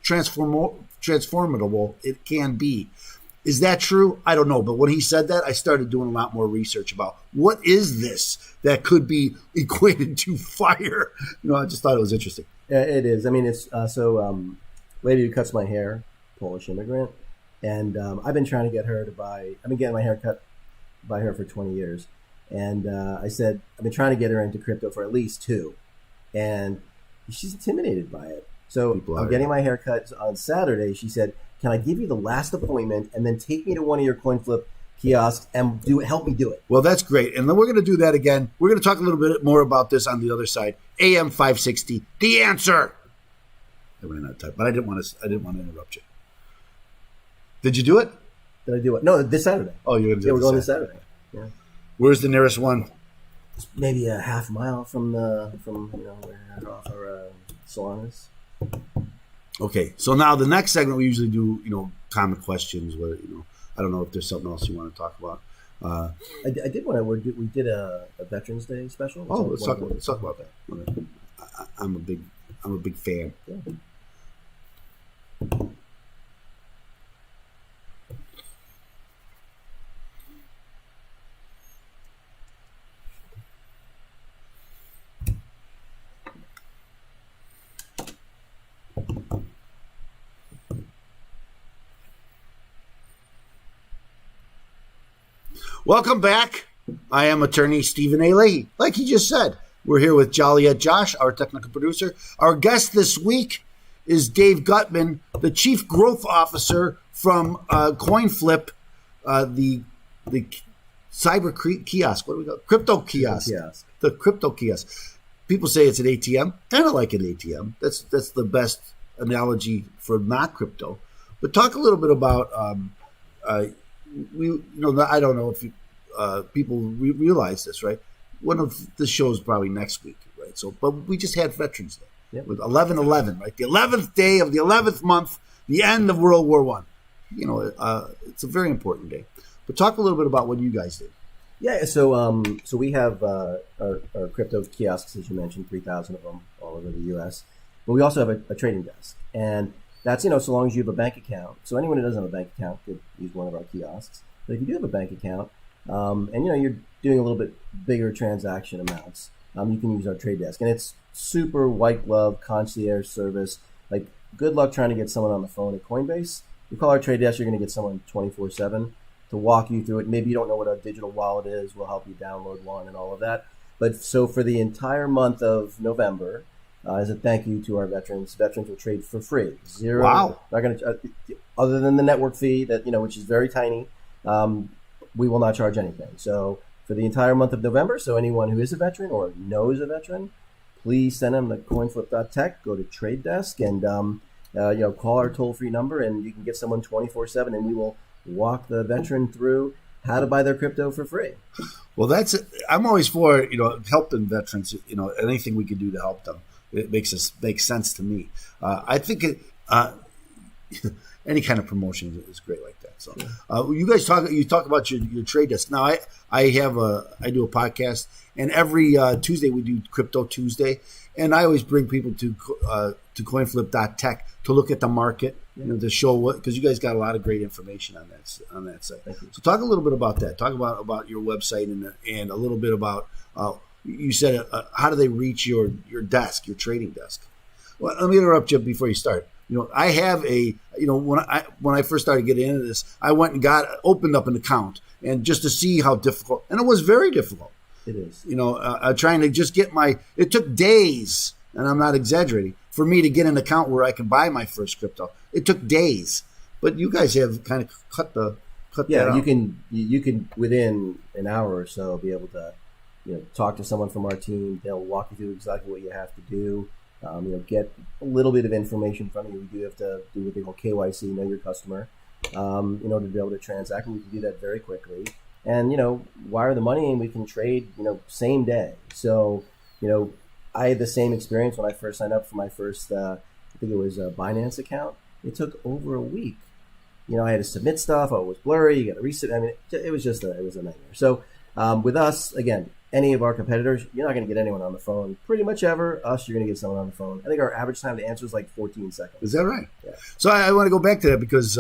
it can be. Is that true? I don't know. But when he said that, I started doing a lot more research about what is this that could be equated to fire. I just thought it was interesting. Yeah, it is. I mean, it's lady who cuts my hair, Polish immigrant. And I've been trying to get her to I've been getting my hair cut by her for 20 years. And I said, I've been trying to get her into crypto for at least 2. And she's intimidated by it. So I'm getting my hair cut on Saturday. She said, can I give you the last appointment and then take me to one of your Coinflip kiosks and help me do it? Well, that's great. And then we're going to do that again. We're going to talk a little bit more about this on the other side. AM 560, The Answer. I ran out of time, but I didn't want to interrupt you. Did you do it? Did I do it? No, this Saturday. Oh, you're going to do it? Yeah, we're going this Saturday. Yeah. Where's the nearest one? It's maybe a half mile from where our salon is. Okay, so now the next segment we usually do, common questions. Where I don't know if there's something else you want to talk about. I did want to. We did a Veterans Day special. Let's talk about that. Okay. I'm a big fan. Yeah. Welcome back. I am attorney Stephen A. Leahy. Like he just said, we're here with Joliet Josh, our technical producer. Our guest this week is Dave Guttman, the Chief Growth Officer from Coinflip, the cyber kiosk. What do we call it? Crypto kiosk. The crypto kiosk. People say it's an ATM. Kind of like an ATM. That's the best analogy for not crypto. But talk a little bit about I don't know if people realize this, right? One of the shows probably next week, right? So, but we just had Veterans Day with 11/11, right? The 11th day of the 11th month, the end of World War I. It's a very important day. But talk a little bit about what you guys did. Yeah, so we have our crypto kiosks, as you mentioned, 3,000 of them all over the U.S. But we also have a trading desk, and that's so long as you have a bank account. So anyone who doesn't have a bank account could use one of our kiosks. But if you do have a bank account, and you're doing a little bit bigger transaction amounts, you can use our trade desk, and it's super white glove concierge service. Like, good luck trying to get someone on the phone at Coinbase. You call our trade desk, you're going to get someone 24/7 to walk you through it. Maybe you don't know what a digital wallet is. We'll help you download one and all of that. But so for the entire month of November, as a thank you to our veterans will trade for free. Zero. Wow. Not going to, other than the network fee that which is very tiny. We will not charge anything. So for the entire month of November, so anyone who is a veteran or knows a veteran, please send them to Coinflip.tech. Go to Trade Desk and call our toll-free number, and you can get someone 24/7, and we will walk the veteran through how to buy their crypto for free. Well, I'm always for helping veterans. Anything we can do to help them, it makes sense to me. I think any kind of promotion is great like that. So, you guys talk about your trade desk. Now, I do a podcast, and every Tuesday we do Crypto Tuesday, and I always bring people to Coinflip.tech to look at the market, to show because you guys got a lot of great information on that site. So, talk a little bit about that. Talk about your website and a little bit about you said, how do they reach your desk, your trading desk? Well, let me interrupt you before you start. I have when I first started getting into this, I went and opened up an account, and just to see how difficult, and it was very difficult. It is. Trying to just get it took days, and I'm not exaggerating, for me to get an account where I can buy my first crypto. It took days, but you guys have kind of cut that out. You can within an hour or so be able to, talk to someone from our team. They'll walk you through exactly what you have to do. Get a little bit of information from you. We do have to do what they call KYC, know your customer, in order to be able to transact. And we can do that very quickly. And, wire the money, and we can trade, same day. So, I had the same experience when I first signed up for my first, I think it was a Binance account. It took over a week. I had to submit stuff. Oh, it was blurry. You got to reset. I mean, it was a nightmare. So with us, again, any of our competitors, you're not going to get anyone on the phone pretty much ever. Us, you're going to get someone on the phone. I think our average time to answer is like 14 seconds. Is that right? Yeah. So I want to go back to that because,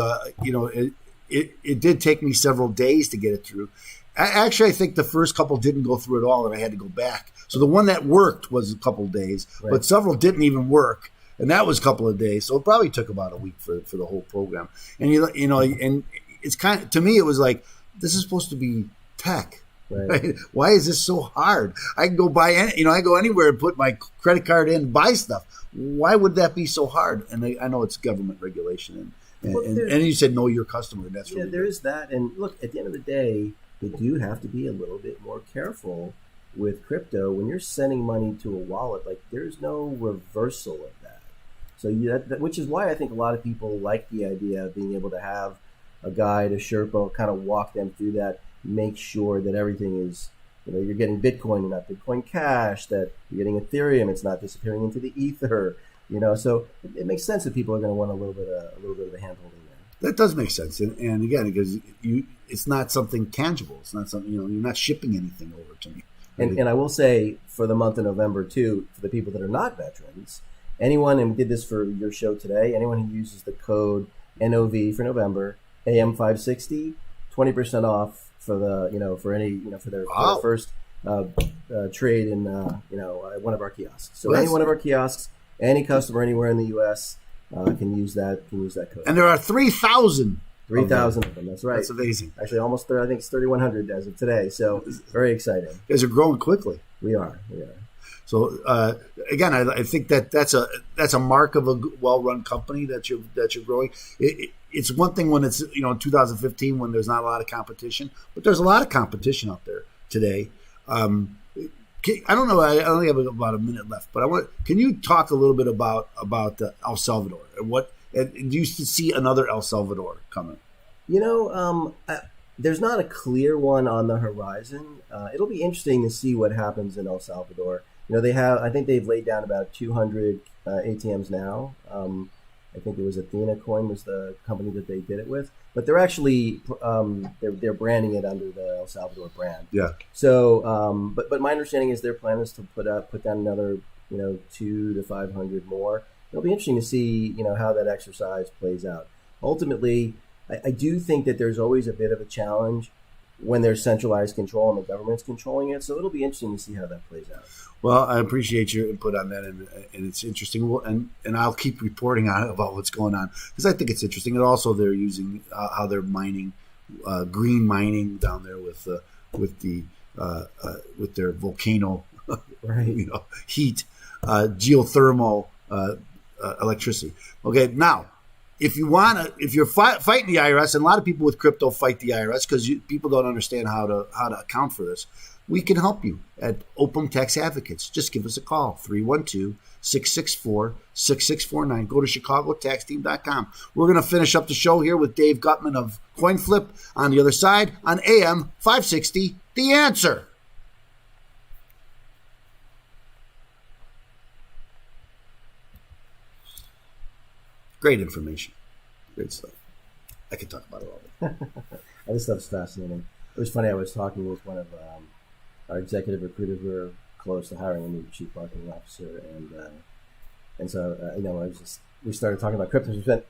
it did take me several days to get it through. I think the first couple didn't go through at all, and I had to go back. So the one that worked was a couple of days, right. But several didn't even work, and that was a couple of days. So it probably took about a week for the whole program. And and it's kind of, to me, it was like, this is supposed to be tech. Right. Why is this so hard? I can go buy I go anywhere and put my credit card in and buy stuff. Why would that be so hard? And I know it's government regulation, and you said know your customer. That's really there is that. And look, at the end of the day, you do have to be a little bit more careful with crypto when you're sending money to a wallet. Like, there's no reversal of that. So which is why I think a lot of people like the idea of being able to have a guide, a Sherpa, kind of walk them through that. Make sure that everything is, you're getting Bitcoin and not Bitcoin Cash, that you're getting Ethereum, it's not disappearing into the ether, so it makes sense that people are going to want a little bit of a hand holding there. That does make sense. And again, because it's not something tangible. It's not something, you're not shipping anything over to me. And I will say, for the month of November too, for the people that are not veterans, anyone, and we did this for your show today, anyone who uses the code NOV for November, AM560, 20% off for the, for any, for their first trade in, one of our kiosks. So any one of our kiosks, any customer anywhere in the U.S. Can use that code. And there are 3,000. 3,000 of them. That's right. That's amazing. Actually, almost I think it's 3,100 as of today. So very exciting. You guys are growing quickly. We are. So again, I think that's a mark of a well-run company that you're growing. It's one thing when it's in 2015 when there's not a lot of competition, but there's a lot of competition out there today. I don't know. I only have about a minute left, but can you talk a little bit about El Salvador and do you see another El Salvador coming? There's not a clear one on the horizon. It'll be interesting to see what happens in El Salvador. I think they've laid down about 200 ATMs now. I think it was Athena Coin was the company that they did it with, but they're actually they're branding it under the El Salvador brand. Yeah. So, but my understanding is their plan is to put down another 200 to 500 more. It'll be interesting to see how that exercise plays out. Ultimately, I do think that there's always a bit of a challenge when there's centralized control and the government's controlling it. So it'll be interesting to see how that plays out. Well, I appreciate your input on that, and it's interesting. And I'll keep reporting on it about what's going on because I think it's interesting. And also, they're using how they're mining, green mining down there with their volcano, right? Heat, geothermal electricity. Okay, now. If you're fighting the IRS, and a lot of people with crypto fight the IRS because people don't understand how to account for this, we can help you at Open Tax Advocates. Just give us a call, 312-664-6649. Go to chicagotaxteam.com. We're going to finish up the show here with Dave Guttman of Coinflip on the other side on AM 560, The Answer. Great information. Great stuff. I could talk about it all day. This stuff's fascinating. It was funny. I was talking with one of our executive recruiters. We were close to hiring a new chief marketing officer, and so we started talking about crypto. We spent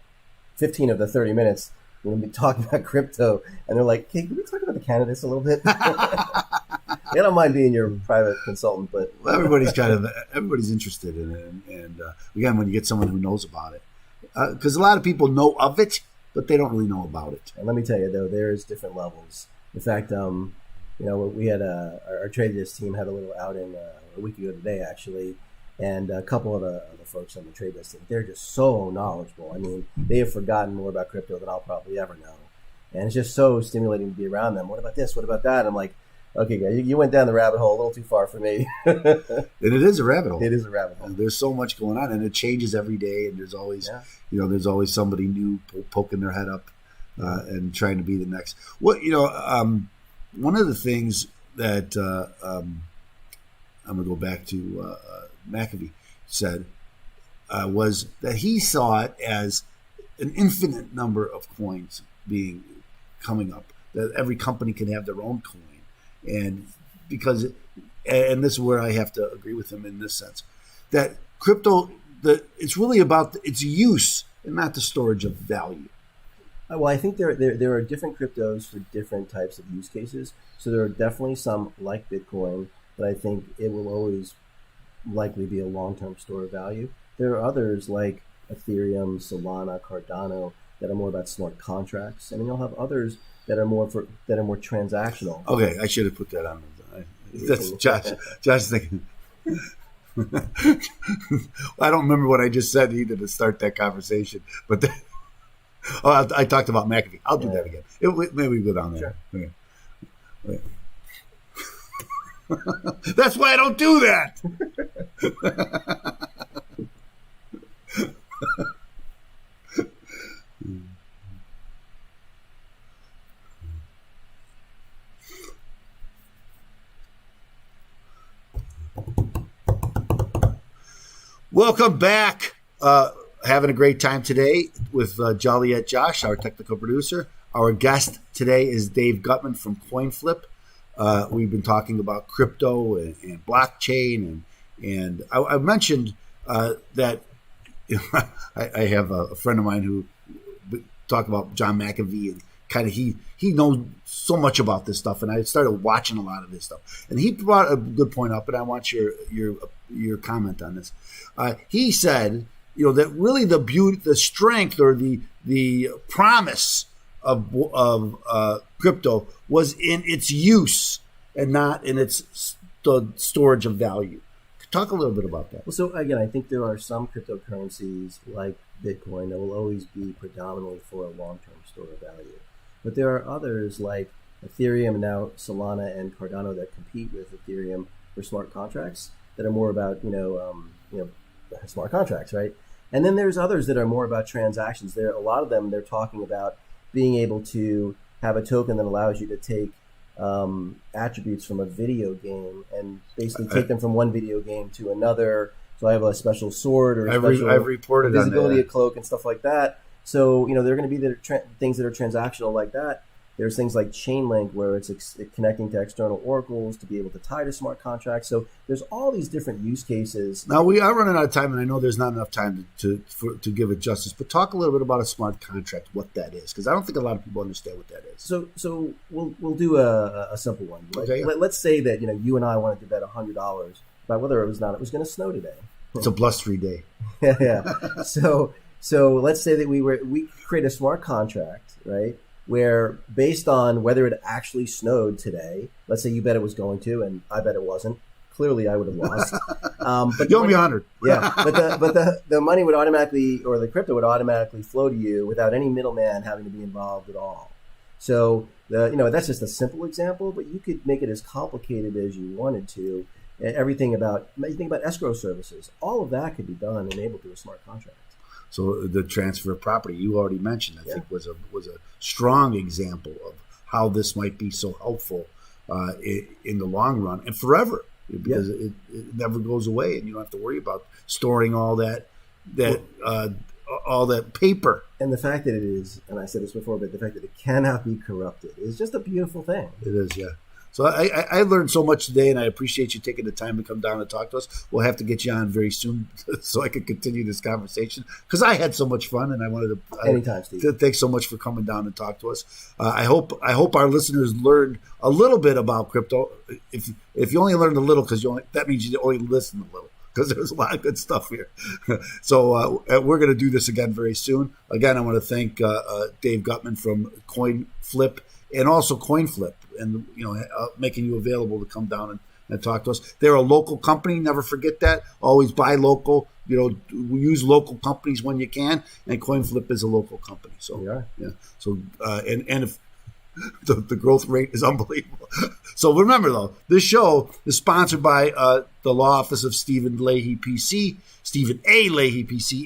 15 of the 30 minutes we're going to be talking about crypto, and they're like, "Hey, can we talk about the candidates a little bit?" I don't mind being your private consultant, but everybody's interested in it, and again, when you get someone who knows about it, because a lot of people know of it, but they don't really know about it. And let me tell you, though, there's different levels. In fact, we had our trade desk team had a little outing a week ago today, actually, and a couple of the folks on the trade desk team, they're just so knowledgeable. I mean, they have forgotten more about crypto than I'll probably ever know, and it's just so stimulating to be around them. What about this? What about that? I'm like, okay, guys, you went down the rabbit hole a little too far for me. And it is a rabbit hole. It is a rabbit hole. And there's so much going on, and it changes every day. And there's always, there's always somebody new poking their head up and trying to be the next. One of the things that I'm going to go back to McAfee said was that he saw it as an infinite number of coins coming up. That every company can have their own coin. And and this is where I have to agree with him in this sense, that crypto, it's really about its use and not the storage of value. Well, I think there are different cryptos for different types of use cases. So there are definitely some like Bitcoin, but I think it will always likely be a long-term store of value. There are others like Ethereum, Solana, Cardano that are more about smart contracts, and then you'll have others that are more transactional. Okay, I should have put that on. That's Josh thinking. I don't remember what I just said either to start that conversation, but I talked about McAfee. I'll do that again. Maybe we go down there. Sure. Okay. That's why I don't do that. Welcome back. Having a great time today with Joliet Josh, our technical producer. Our guest today is Dave Guttman from Coinflip. We've been talking about crypto and blockchain, and I mentioned that I have a friend of mine who talked about John McAfee, and kind of he knows so much about this stuff, and I started watching a lot of this stuff. And he brought a good point up, and I want your comment on this. He said, that really the beauty, the strength, or the promise of crypto was in its use and not in its storage of value. Talk a little bit about that. Well, so again, I think there are some cryptocurrencies like Bitcoin that will always be predominantly for a long-term store of value. But there are others like Ethereum and now Solana and Cardano that compete with Ethereum for smart contracts that are more about, smart contracts, right? And then there's others that are more about transactions. A lot of them, they're talking about being able to have a token that allows you to take attributes from a video game and basically take them from one video game to another. So I have a special sword or I've reported visibility, a cloak and stuff like that. So, there are going to be things that are transactional like that. There's things like Chainlink where it's connecting to external oracles to be able to tie to smart contracts. So there's all these different use cases. Now, we are running out of time, and I know there's not enough time to give it justice. But talk a little bit about a smart contract, what that is, because I don't think a lot of people understand what that is. So we'll do a simple one. Okay. Let's say that you and I wanted to bet $100 about whether it was going to snow today. It's a blustery day. Yeah. So let's say that we create a smart contract, right? Where based on whether it actually snowed today, let's say you bet it was going to, and I bet it wasn't. Clearly, I would have lost. But you owe me 100. Yeah, but the money would automatically, or the crypto would automatically flow to you without any middleman having to be involved at all. So that's just a simple example, but you could make it as complicated as you wanted to. Everything about escrow services, all of that could be done enabled through a smart contract. So the transfer of property you already mentioned, I think, was a strong example of how this might be so helpful in the long run and forever, because it never goes away, and you don't have to worry about storing all that paper. And the fact that it is, and I said this before, but the fact that it cannot be corrupted is just a beautiful thing. It is, yeah. So I learned so much today, and I appreciate you taking the time to come down and talk to us. We'll have to get you on very soon so I can continue this conversation because I had so much fun, and I wanted to. Anytime, Steve. Thanks so much for coming down and talk to us. I hope our listeners learned a little bit about crypto. If you only learned a little, that means you only listened a little. Because there's a lot of good stuff here. So we're going to do this again very soon. Again, I want to thank Dave Guttman from Coinflip and also Coinflip, and making you available to come down and talk to us. They're a local company. Never forget that. Always buy local. Use local companies when you can. And Coinflip is a local company. So yeah. So and if the growth rate is unbelievable. So remember, though, this show is sponsored by the Law Office of Stephen A. Leahy, PC,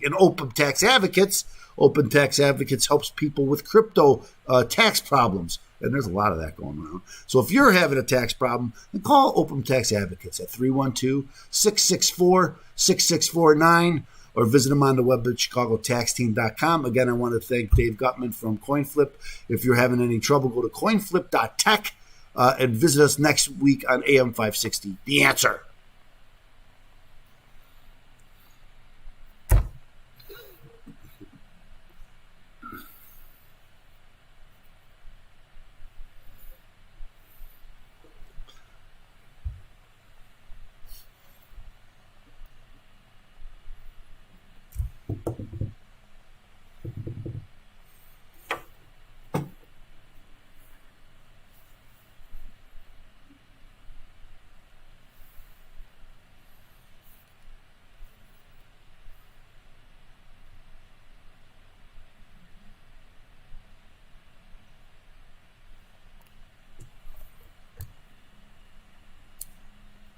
and Open Tax Advocates. Open Tax Advocates helps people with crypto tax problems. And there's a lot of that going around. So if you're having a tax problem, then call Open Tax Advocates at 312-664-6649 or visit them on the web at chicagotaxteam.com. Again, I want to thank Dave Guttman from Coinflip. If you're having any trouble, go to Coinflip.tech and visit us next week on AM 560. The Answer.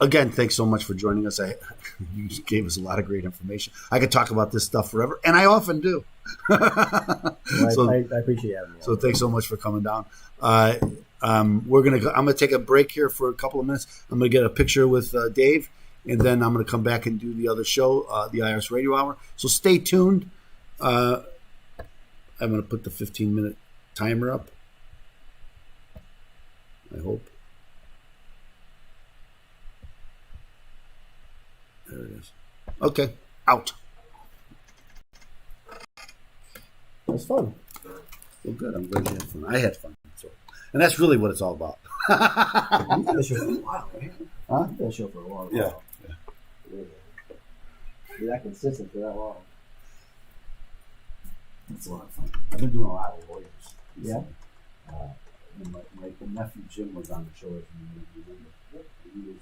Again, thanks so much for joining us. You gave us a lot of great information. I could talk about this stuff forever, and I often do. I appreciate having me. So thanks so much for coming down. I'm gonna take a break here for a couple of minutes. I'm gonna get a picture with Dave, and then I'm gonna come back and do the other show, the IRS Radio Hour. So stay tuned. I'm gonna put the 15-minute timer up. I hope. There it is. Okay, out. That's fun. Well, good. I'm glad you had fun. I had fun. So, and that's really what it's all about. You've been on the show for a while, right? Huh? You've been on the show for a long while. Yeah. You're that consistent for that long. It's a lot of fun. I've been doing a lot of lawyers. Yeah. And my nephew Jim was on the show. If you remember. He was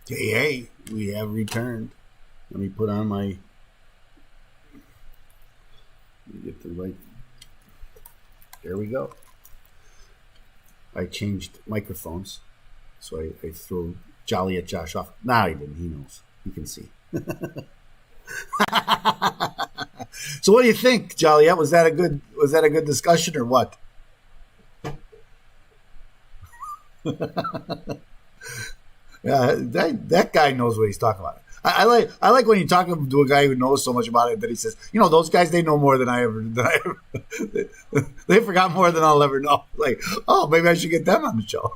Hey, we have returned. Let me put on my. Let me get the right. There we go. I changed microphones, so I threw Jolly at Josh off. Nah, he didn't. He knows. He can see. So, what do you think, Jolly? Was that a good discussion or what? Yeah, that guy knows what he's talking about. I like when you talk to a guy who knows so much about it that he says, those guys, they know more than I ever. They forgot more than I'll ever know. Like, oh, maybe I should get them on the show.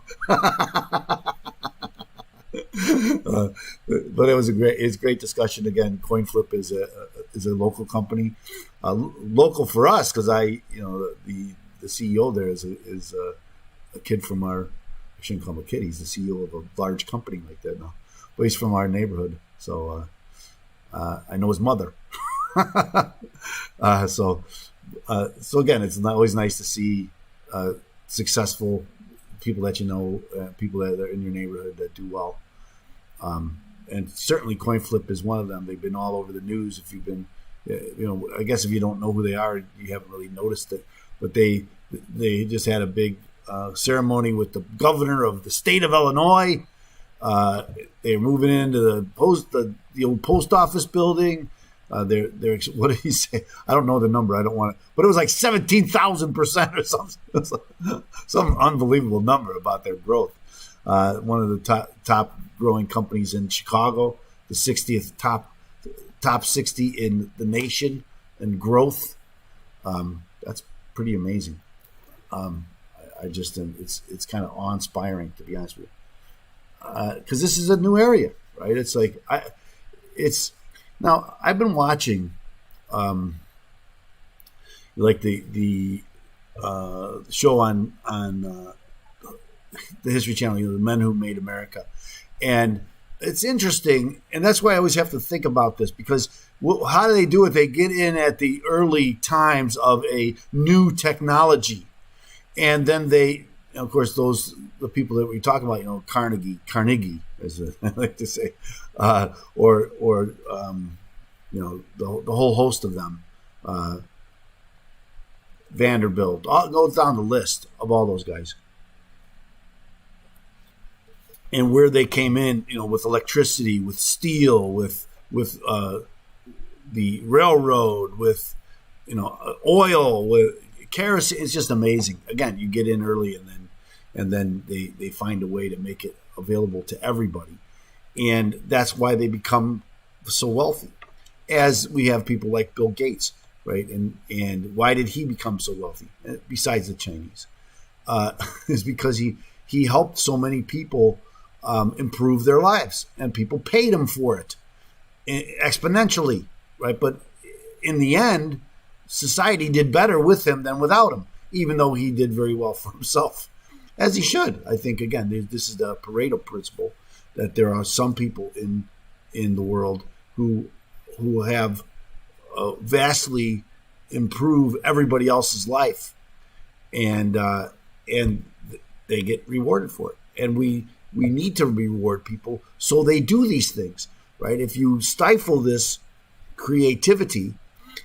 But it's a great discussion. Again, Coinflip is a local company, local for us because the CEO there is a kid from our. I shouldn't call him a kid. He's the CEO of a large company like that now, but he's from our neighborhood, so I know his mother. So again, it's always nice to see successful people that people that are in your neighborhood that do well. And certainly Coinflip is one of them. They've been all over the news. If you've been, I guess if you don't know who they are, you haven't really noticed it. But they just had a big ceremony with the governor of the state of Illinois. They're moving into the old post office building. They're what did he say? I don't know the number. I don't want to, but it was like 17,000% or something. Some unbelievable number about their growth. One of the top growing companies in Chicago, the 60th top 60 in the nation in growth. That's pretty amazing. I just it's kind of awe-inspiring, to be honest with you, because this is a new area, right? It's like now I've been watching, like the show on the History Channel, the Men Who Made America, and it's interesting, and that's why I always have to think about this because how do they do it? They get in at the early times of a new technology. And then they, of course, the people that we talk about, Carnegie, as I like to say, or the whole host of them, Vanderbilt, goes down the list of all those guys, and where they came in, with electricity, with steel, with the railroad, with oil, with kerosene. Is just amazing. Again, you get in early, and then they find a way to make it available to everybody, and that's why they become so wealthy. As we have people like Bill Gates, right? And why did he become so wealthy? Besides the Chinese, is because he helped so many people improve their lives, and people paid him for it exponentially, right? But in the end, society did better with him than without him, even though he did very well for himself, as he should. I think, again, this is the Pareto principle, that there are some people in the world who have vastly improved everybody else's life, and they get rewarded for it. And we need to reward people so they do these things, right? If you stifle this creativity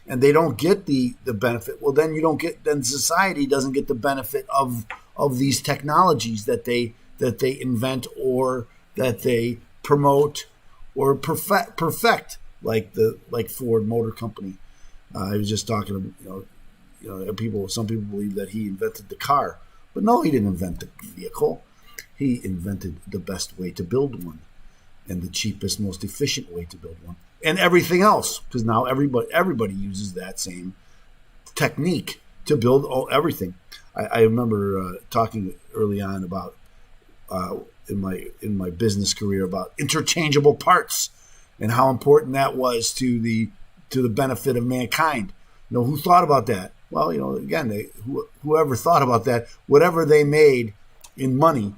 and they don't get the benefit, well, then society doesn't get the benefit of these technologies that they invent or that they promote or perfect, like Ford Motor Company. I was just talking to some people believe that he invented the car, but no, he didn't invent the vehicle. He invented the best way to build one, and the cheapest, most efficient way to build one, and everything else, because now everybody uses that same technique to build everything. I remember talking early on about in my business career about interchangeable parts and how important that was to the benefit of mankind. Who thought about that? Well, again, whoever thought about that, whatever they made in money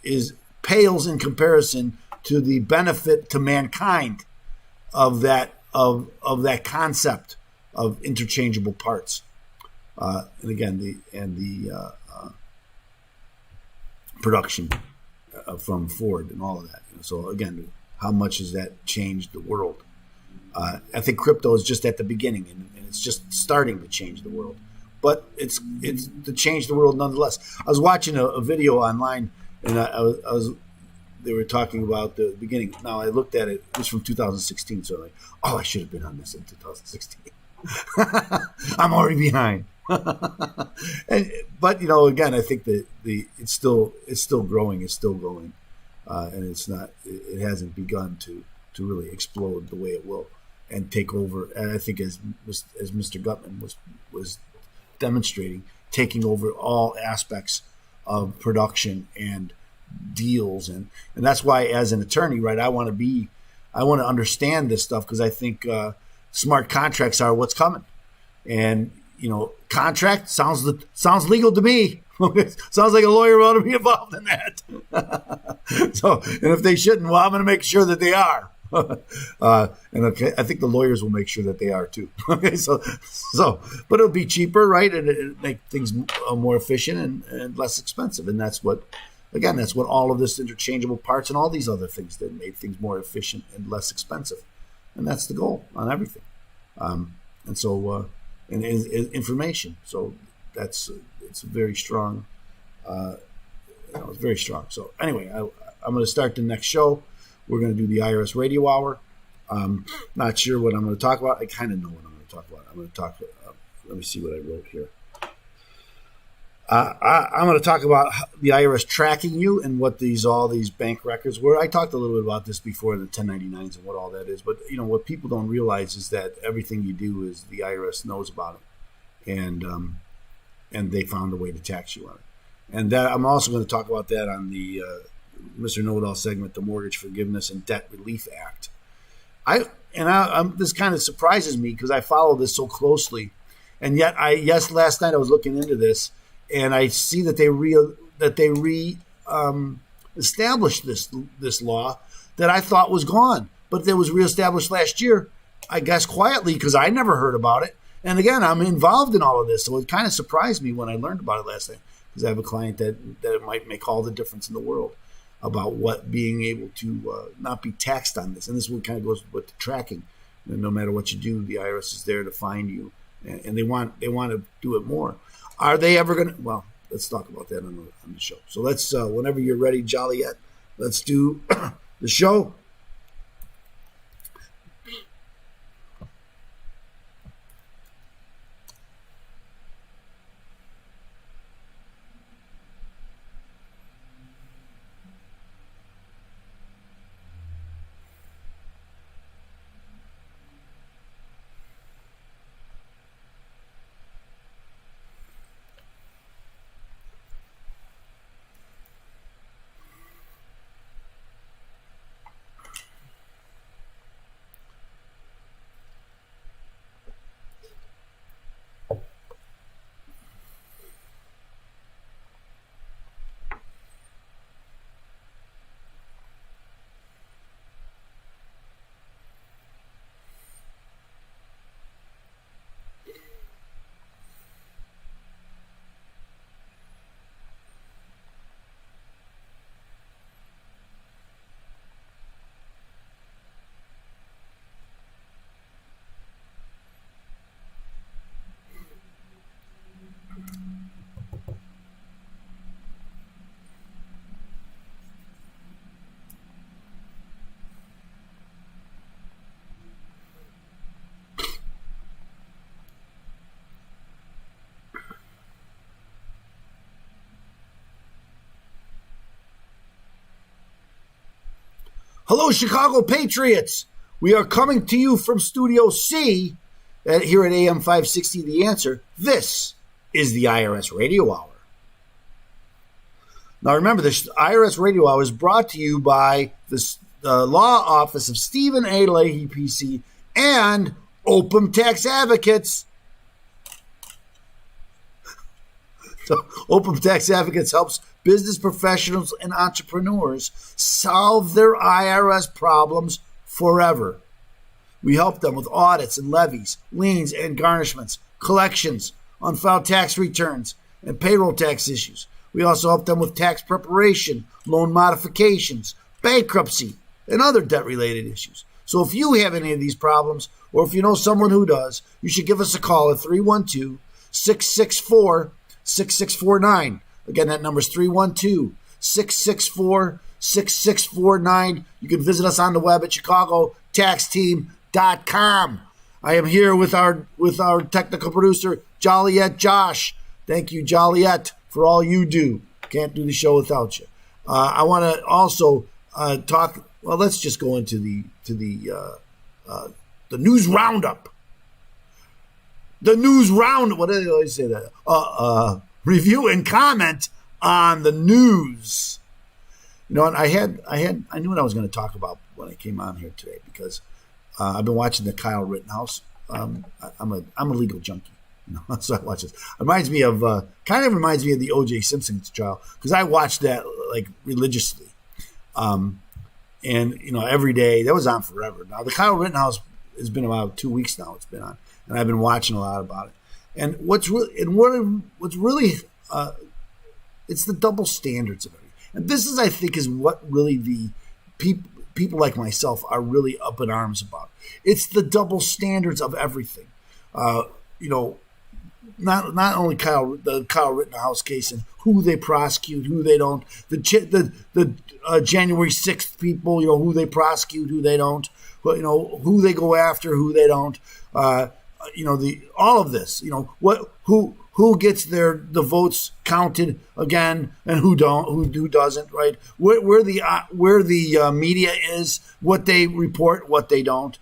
is pales in comparison to the benefit to mankind of that concept of interchangeable parts. And again, the production from Ford and all of that. So again, how much has that changed the world. I think crypto is just at the beginning, and it's just starting to change the world. But it's to change the world nonetheless. I was watching a video online, and they were talking about the beginning. Now I looked at it. It was from 2016, so I'm like, oh, I should have been on this in 2016. I'm already behind. But again, I think that it's still growing. It's still going, and it's not. It hasn't begun to really explode the way it will and take over. And I think as Mr. Guttman was demonstrating, taking over all aspects of production and deals, and that's why, as an attorney, right, I want to understand this stuff, because I think smart contracts are what's coming. And contract sounds legal to me. Sounds like a lawyer ought to be involved in that. So, and if they shouldn't, well, I'm going to make sure that they are. And okay, I think the lawyers will make sure that they are too. Okay, so, but it'll be cheaper, right? And it'll make things more efficient and less expensive. And that's what all of this interchangeable parts and all these other things that made things more efficient and less expensive. And that's the goal on everything. And so, and information. So it's very strong. It's very strong. So anyway, I'm going to start the next show. We're going to do the IRS Radio Hour. Not sure what I'm going to talk about. I kind of know what I'm going to talk about. I'm going to talk. Let me see what I wrote here. I'm going to talk about the IRS tracking you and what all these bank records were. I talked a little bit about this before, the 1099s and what all that is. But what people don't realize is that everything you do is the IRS knows about it, and they found a way to tax you on it. And that I'm also going to talk about that on the Mr. Know-It-All segment, the Mortgage Forgiveness and Debt Relief Act. This kind of surprises me because I follow this so closely, and yet last night I was looking into this. And I see that they established this law that I thought was gone, but that was reestablished last year, I guess quietly, because I never heard about it. And again, I'm involved in all of this, so it kind of surprised me when I learned about it last night, because I have a client that it might make all the difference in the world about what being able to not be taxed on this. And this one kind of goes with the tracking. And no matter what you do, the IRS is there to find you, and they want to do it more. Are they ever going to? Well, let's talk about that on the show. So let's, whenever you're ready, Joliet, let's do the show. Hello, Chicago Patriots. We are coming to you from Studio C here at AM 560 The Answer. This is the IRS Radio Hour. Now remember, the IRS Radio Hour is brought to you by the law office of Stephen A. Leahy, PC, and Open Tax Advocates. So Open Tax Advocates helps business professionals and entrepreneurs solve their IRS problems forever. We help them with audits and levies, liens and garnishments, collections, unfiled tax returns, and payroll tax issues. We also help them with tax preparation, loan modifications, bankruptcy, and other debt-related issues. So if you have any of these problems, or if you know someone who does, you should give us a call at 312-664-6649. Again, that number is 312-664-6649. You can visit us on the web at ChicagoTaxTeam.com. I am here with our technical producer, Joliet Josh. Thank you, Joliet, for all you do. Can't do the show without you. I want to also talk. Well, let's just go into the news roundup. The news roundup. What did I say that? Review and comment on the news. You know, and I knew what I was going to talk about when I came on here today because I've been watching the Kyle Rittenhouse. I'm a legal junkie. So I watch this. Reminds me of kind of reminds me of the O.J. Simpson trial because I watched that like religiously, and every day that was on forever. Now the Kyle Rittenhouse has been about 2 weeks now. It's been on, and I've been watching a lot about it. And what's really it's the double standards of everything. And this is, I think, is what really the people like myself are really up in arms about. It's the double standards of everything. Not only the Kyle Rittenhouse case and who they prosecute, who they don't, the January 6th people, who they prosecute, who they don't, who they go after, who they don't, all of this, who gets the votes counted again and who doesn't, right? Where the media is, what they report, what they don't,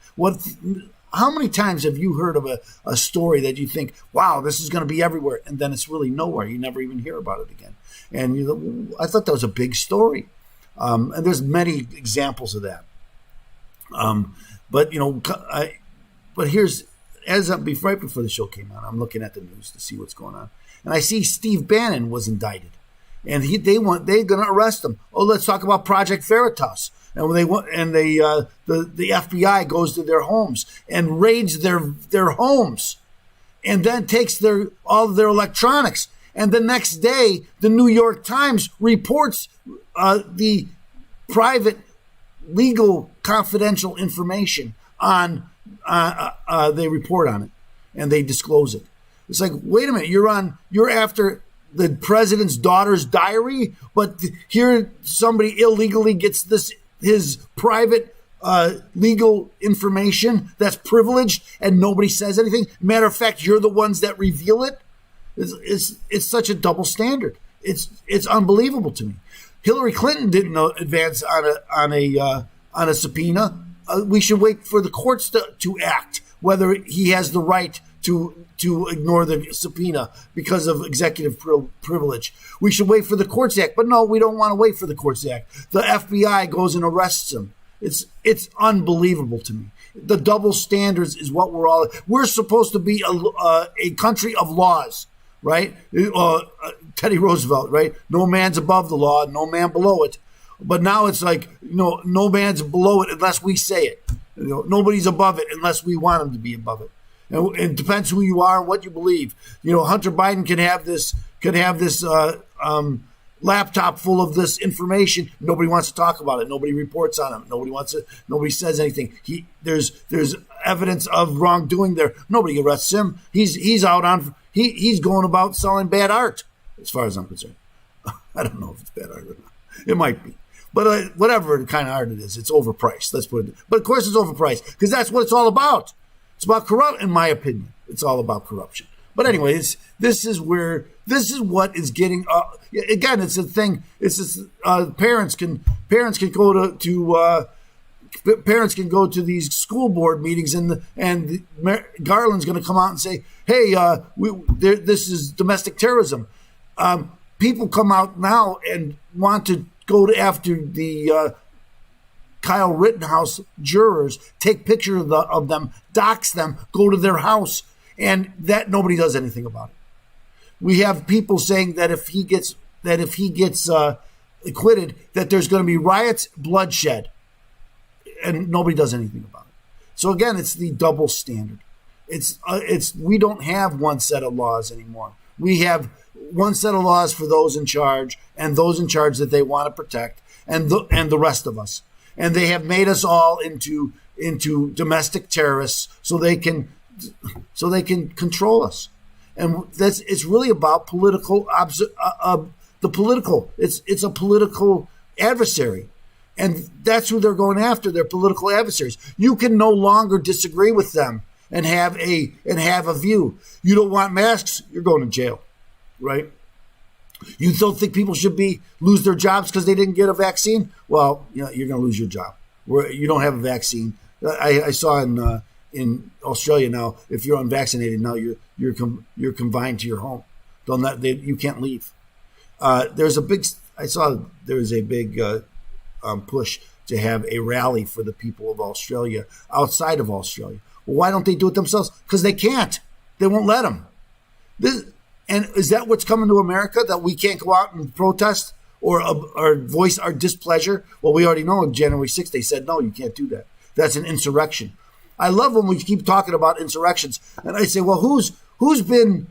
How many times have you heard of a story that you think, wow, this is going to be everywhere, and then it's really nowhere. You never even hear about it again. And I thought that was a big story. And there's many examples of that. But here's, right before the show came on, I'm looking at the news to see what's going on. And I see Steve Bannon was indicted. And they're going to arrest him. Oh, let's talk about Project Veritas. And the FBI goes to their homes and raids their homes, and then takes all of their electronics. And the next day, the New York Times reports the private, legal, confidential information on. They report on it, and they disclose it. It's like, wait a minute, you're after the president's daughter's diary, but here somebody illegally gets his private legal information that's privileged, and nobody says anything. Matter of fact, you're the ones that reveal it. It's such a double standard. It's unbelievable to me. Hillary Clinton didn't advance on a subpoena. We should wait for the courts to act whether he has the right to ignore the subpoena because of executive privilege. We should wait for the courts to act. But no, we don't want to wait for the courts to act. The FBI goes and arrests him. It's unbelievable to me. The double standards is what we're supposed to be a country of laws, right? Teddy Roosevelt, right? No man's above the law, no man below it. But now it's like, no man's below it unless we say it. Nobody's above it unless we want him to be above it. And it depends who you are and what you believe. Hunter Biden can have this laptop full of this information. Nobody wants to talk about it. Nobody reports on him. Nobody says anything. There's evidence of wrongdoing there. Nobody arrests him. He's going about selling bad art, as far as I'm concerned. I don't know if it's bad art or not. It might be. But whatever kind of art it is, it's overpriced. Let's put it. But of course, it's overpriced because that's what it's all about. It's about corrupt, in my opinion. It's all about corruption. But anyway, this is what is getting. Again, it's a thing. It's parents can go to these school board meetings, and Garland's going to come out and say, "Hey, this is domestic terrorism." People come out now and want to go after the Kyle Rittenhouse jurors, take pictures of them, dox them, go to their house, and that nobody does anything about it. We have people saying that if he gets acquitted, that there's going to be riots, bloodshed, and nobody does anything about it. So again, it's the double standard. We don't have one set of laws anymore. We have one set of laws for those in charge, and those in charge that they want to protect, and the rest of us. and they have made us all into domestic terrorists so they can control us. And it's really about political the political. It's a political adversary. And that's who they're going after, their political adversaries. You can no longer disagree with them and have a view. You don't want masks, you're going to jail, right? You don't think people should lose their jobs because they didn't get a vaccine? Well, you're going to lose your job. You don't have a vaccine. I saw in Australia now, if you're unvaccinated now, you're confined to your home. You can't leave. There is a big push to have a rally for the people of Australia outside of Australia. Well, why don't they do it themselves? Because they can't. They won't let them. And is that what's coming to America, that we can't go out and protest or voice our displeasure? Well, we already know on January 6th they said, no, you can't do that. That's an insurrection. I love when we keep talking about insurrections. And I say, well, who's been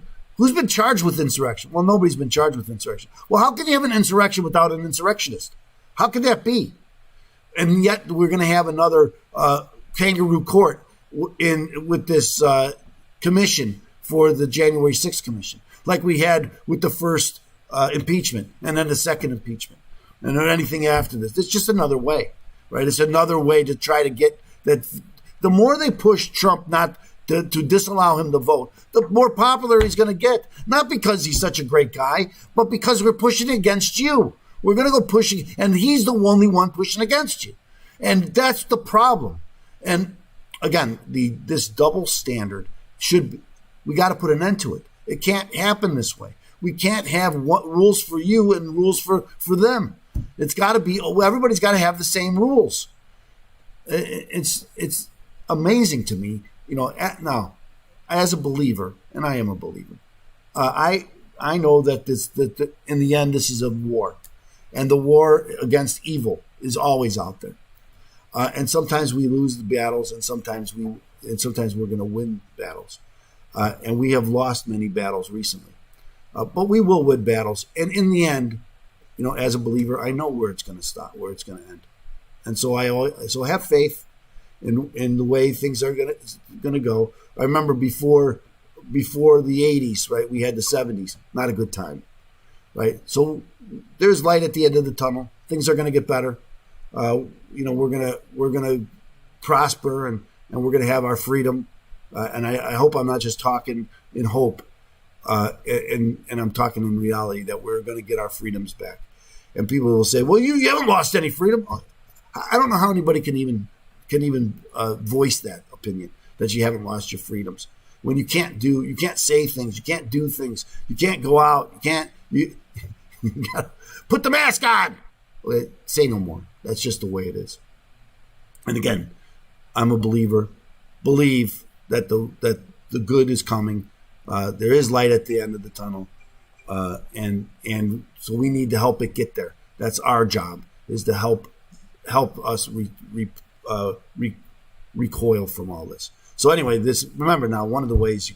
charged with insurrection? Well, nobody's been charged with insurrection. Well, how can you have an insurrection without an insurrectionist? How could that be? And yet we're going to have another kangaroo court with this commission for the January 6th commission, like we had with the first impeachment and then the second impeachment and then anything after this. It's just another way, right? It's another way to try to get that. The more they push Trump not to disallow him to vote, the more popular he's going to get. Not because he's such a great guy, but because we're pushing against you. We're going to go pushing, and he's the only one pushing against you. And that's the problem. And again, this double standard we got to put an end to it. It can't happen this way. We can't have rules for you and rules for them. It's got to be, everybody's got to have the same rules. It's amazing to me, now, as a believer, and I am a believer, I know that that in the end, this is a war. And the war against evil is always out there. And sometimes we lose the battles, and sometimes we're going to win battles. And we have lost many battles recently. But we will win battles. And in the end, as a believer, I know where it's going to stop, where it's going to end. And so I have faith in the way things are going to go. I remember before the 80s, right? We had the 70s. Not a good time, right? So there's light at the end of the tunnel. Things are going to get better. We're gonna prosper and we're gonna have our freedom. And I hope I'm not just talking in hope, and I'm talking in reality, that we're going to get our freedoms back. And people will say, "Well, you haven't lost any freedom." I don't know how anybody can even voice that opinion, that you haven't lost your freedoms, when you can't say things, you can't do things, you can't go out, you gotta put the mask on. Say no more. That's just the way it is. And again, I'm a believer. Believe that the good is coming. There is light at the end of the tunnel, and so we need to help it get there. That's our job, is to help us recoil from all this. So anyway, remember now, one of the ways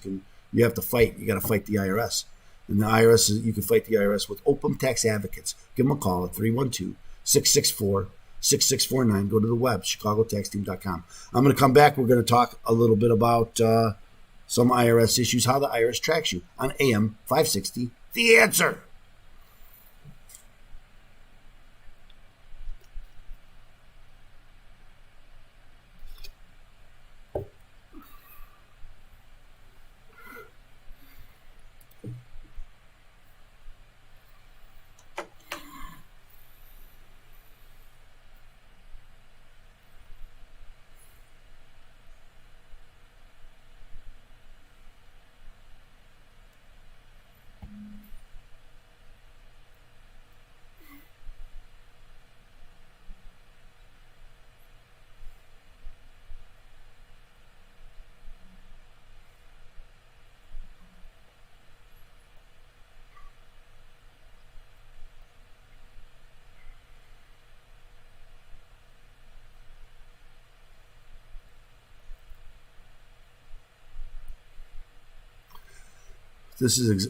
you have to fight. You got to fight the IRS, and the IRS you can fight the IRS with open tax advocates. Give them a call at 312-664-6649. Go to the web, chicagotaxteam.com. I'm going to come back. We're going to talk a little bit about some IRS issues, how the IRS tracks you on AM 560. The Answer. This is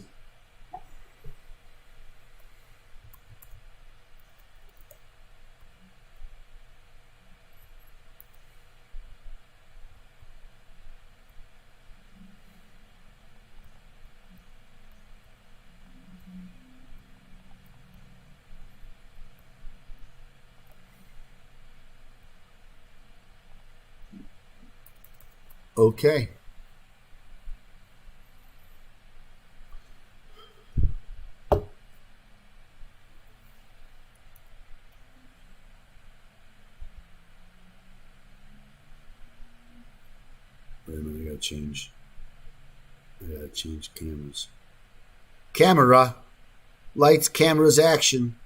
Okay. Wait a minute, I gotta change cameras. Camera. Lights, cameras, action.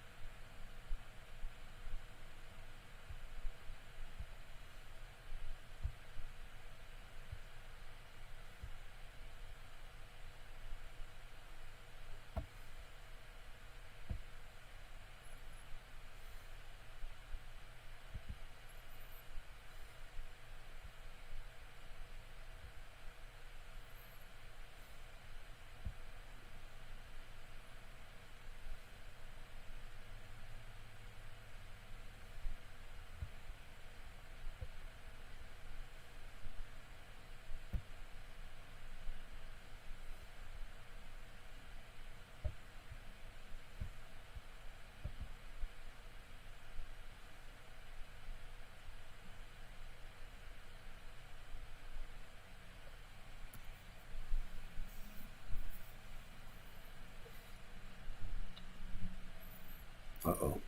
Uh-oh.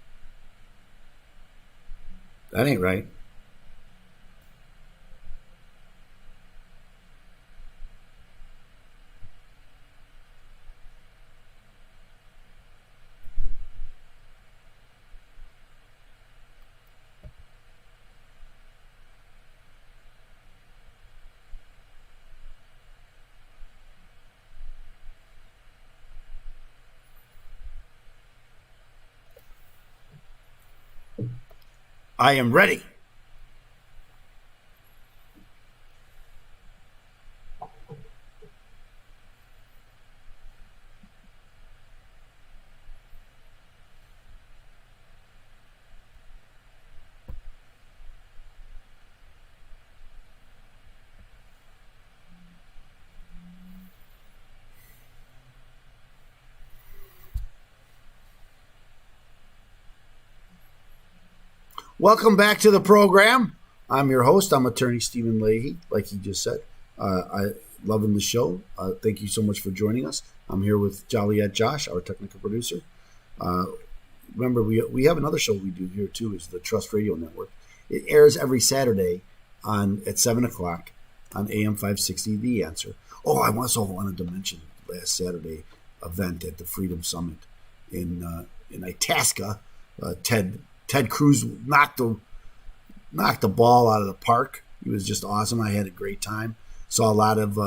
That ain't right. I am ready. Welcome back to the program. I'm your host. I'm attorney Stephen Leahy, like he just said. I loving the show. Thank you so much for joining us. I'm here with Joliet Josh, our technical producer. Remember, we have another show we do here too. Is the Trust Radio Network. It airs every Saturday at 7 o'clock on AM 560. The Answer. Oh, I also wanted to mention last Saturday event at the Freedom Summit in Itasca. Ted Cruz knocked the ball out of the park. He was just awesome. I had a great time. Saw a lot of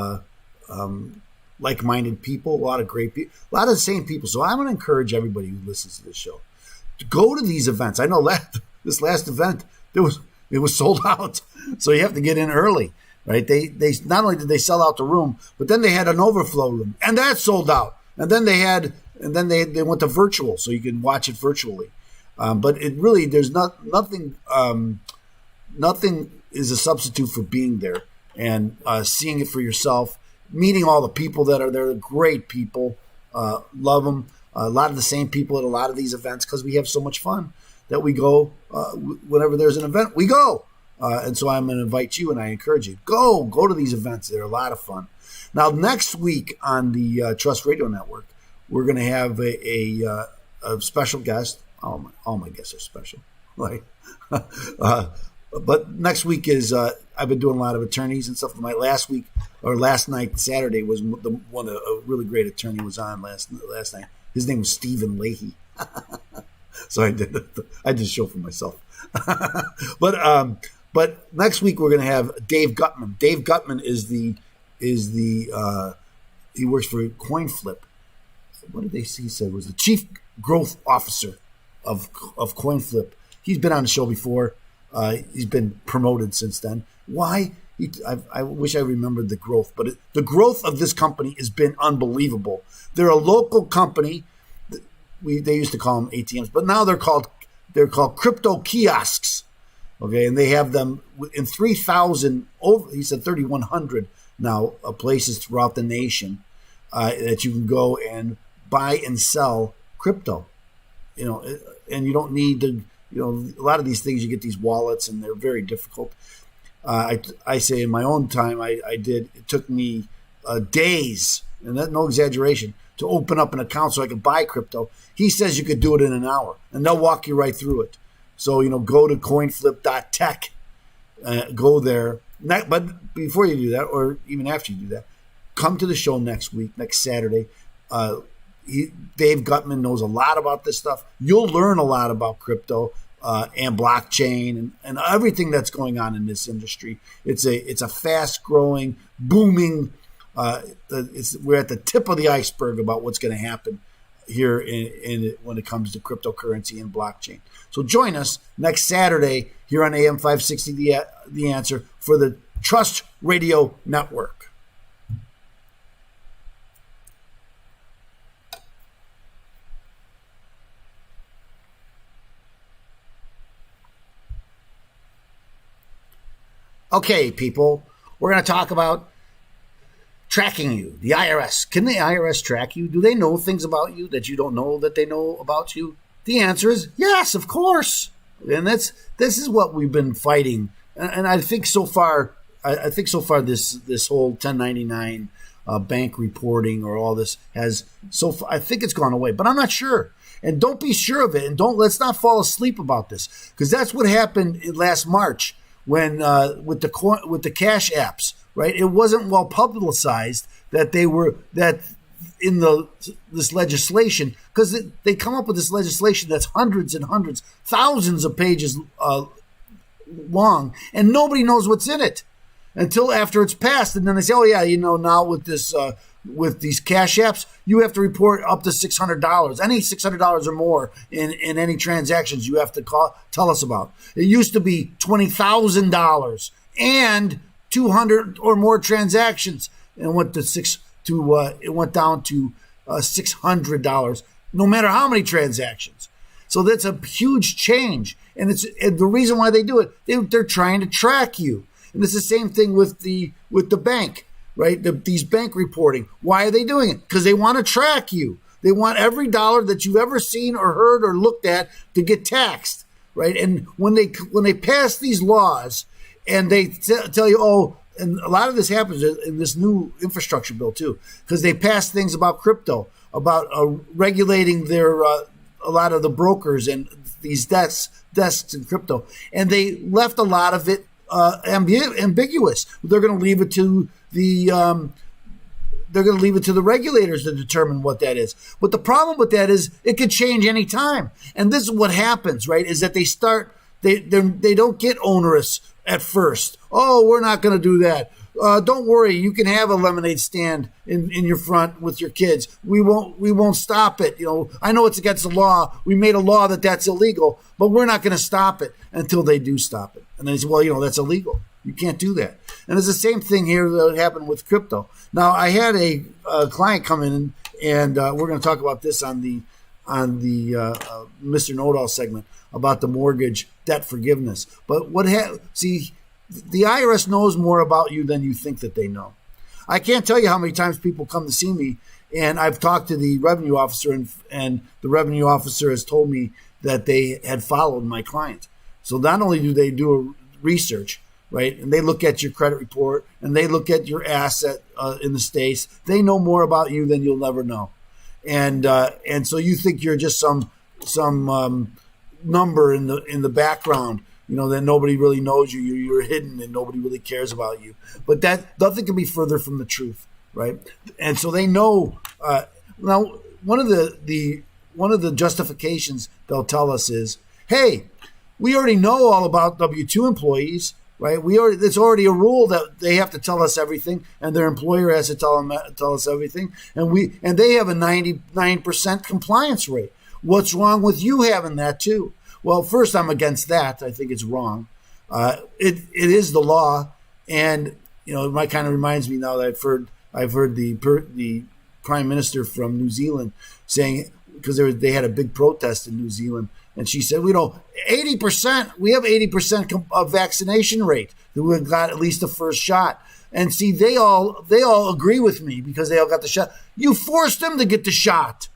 like-minded people, a lot of great people, a lot of the same people. So I'm going to encourage everybody who listens to this show to go to these events. I know this last event it was sold out, so you have to get in early, right? They not only did they sell out the room, but then they had an overflow room, and that sold out. And then they went to virtual, so you can watch it virtually. But it really, there's nothing is a substitute for being there and seeing it for yourself, meeting all the people that are there. They're great people, love them. A lot of the same people at a lot of these events because we have so much fun that we go whenever there's an event, we go. And so I'm going to invite you and I encourage you, go to these events. They're a lot of fun. Now, next week on the Trust Radio Network, we're going to have a special guest. All my guests are special. Like, but next week is I've been doing a lot of attorneys and stuff. Last night, Saturday was a really great attorney was on last night. His name was Stephen Leahy. So I did a show for myself. But next week we're going to have Dave Guttman. Dave Guttman is the he works for Coinflip. What did they say? He said was the chief growth officer of Coinflip. He's been on the show before. He's been promoted since then. Why? I wish I remembered the growth, but the growth of this company has been unbelievable. They're a local company. They used to call them ATMs, but now they're called crypto kiosks. Okay, and they have them in 3,000 over. He said 3,100 now places throughout the nation that you can go and buy and sell crypto. And you don't need to. A lot of these things you get these wallets and they're very difficult. I say in my own time, it took me days, and that's no exaggeration, to open up an account so I could buy crypto. He says you could do it in an hour, and they'll walk you right through it. So, go to Coinflip.tech, go there. But before you do that, or even after you do that, come to the show next Saturday. Dave Guttman knows a lot about this stuff. You'll learn a lot about crypto and blockchain and everything that's going on in this industry. It's a fast-growing, booming. We're at the tip of the iceberg about what's going to happen here when it comes to cryptocurrency and blockchain. So join us next Saturday here on AM 560 The Answer for the Trust Radio Network. Okay, people, we're going to talk about tracking you, the IRS. Can the IRS track you? Do they know things about you that you don't know that they know about you? The answer is yes, of course. And this is what we've been fighting. And I think so far, this whole 1099 bank reporting or all this I think it's gone away, but I'm not sure. And don't be sure of it. And let's not fall asleep about this, because that's what happened last March when with the cash apps. Right, it wasn't well publicized that in this legislation, because they come up with this legislation that's hundreds and hundreds, thousands of pages long, and nobody knows what's in it until after it's passed, and then they say, "Oh yeah, now with this with these cash apps, you have to report up to $600, any $600 or more in any transactions you have to tell us about." It used to be $20,000 and 200 or more transactions, and it went down to $600, no matter how many transactions. So that's a huge change, and the reason why they do it, they're trying to track you, and it's the same thing with the bank, right? These bank reporting. Why are they doing it? Because they want to track you. They want every dollar that you've ever seen or heard or looked at to get taxed, right? And when they pass these laws, and they tell you, and a lot of this happens in this new infrastructure bill too, because they pass things about crypto, about regulating a lot of the brokers and these desks in crypto, and they left a lot of it ambiguous. They're going to leave it to the regulators to determine what that is. But the problem with that is it could change any time, and this is what happens, right? Is that they don't get onerous at first. Oh, we're not going to do that. Don't worry, you can have a lemonade stand in your front with your kids. We won't stop it. I know it's against the law. We made a law that's illegal, but we're not going to stop it until they do stop it. And they say, well, that's illegal. You can't do that. And it's the same thing here that happened with crypto. Now, I had a client come in, and we're going to talk about this on the Mr. Know-It-All segment about the mortgage debt forgiveness. But the IRS knows more about you than you think that they know. I can't tell you how many times people come to see me, and I've talked to the revenue officer, and the revenue officer has told me that they had followed my client. So not only do they do research, right, and they look at your credit report, and they look at your asset in the States, they know more about you than you'll never know. And so you think you're just some number in the background, that nobody really knows you. You're hidden and nobody really cares about you. But that nothing can be further from the truth, right? And so they know. Now, one of the justifications they'll tell us is, hey, we already know all about W-2 employees, right? It's already a rule that they have to tell us everything, and their employer has to tell us everything, and they have a 99% compliance rate. What's wrong with you having that too? Well, first, I'm against that. I think it's wrong. It is the law, and it might kind of reminds me now that I've heard the Prime Minister from New Zealand saying, because they had a big protest in New Zealand, and she said, 80%. We have 80% of vaccination rate who have got at least the first shot. And see, they all agree with me because they all got the shot. You forced them to get the shot.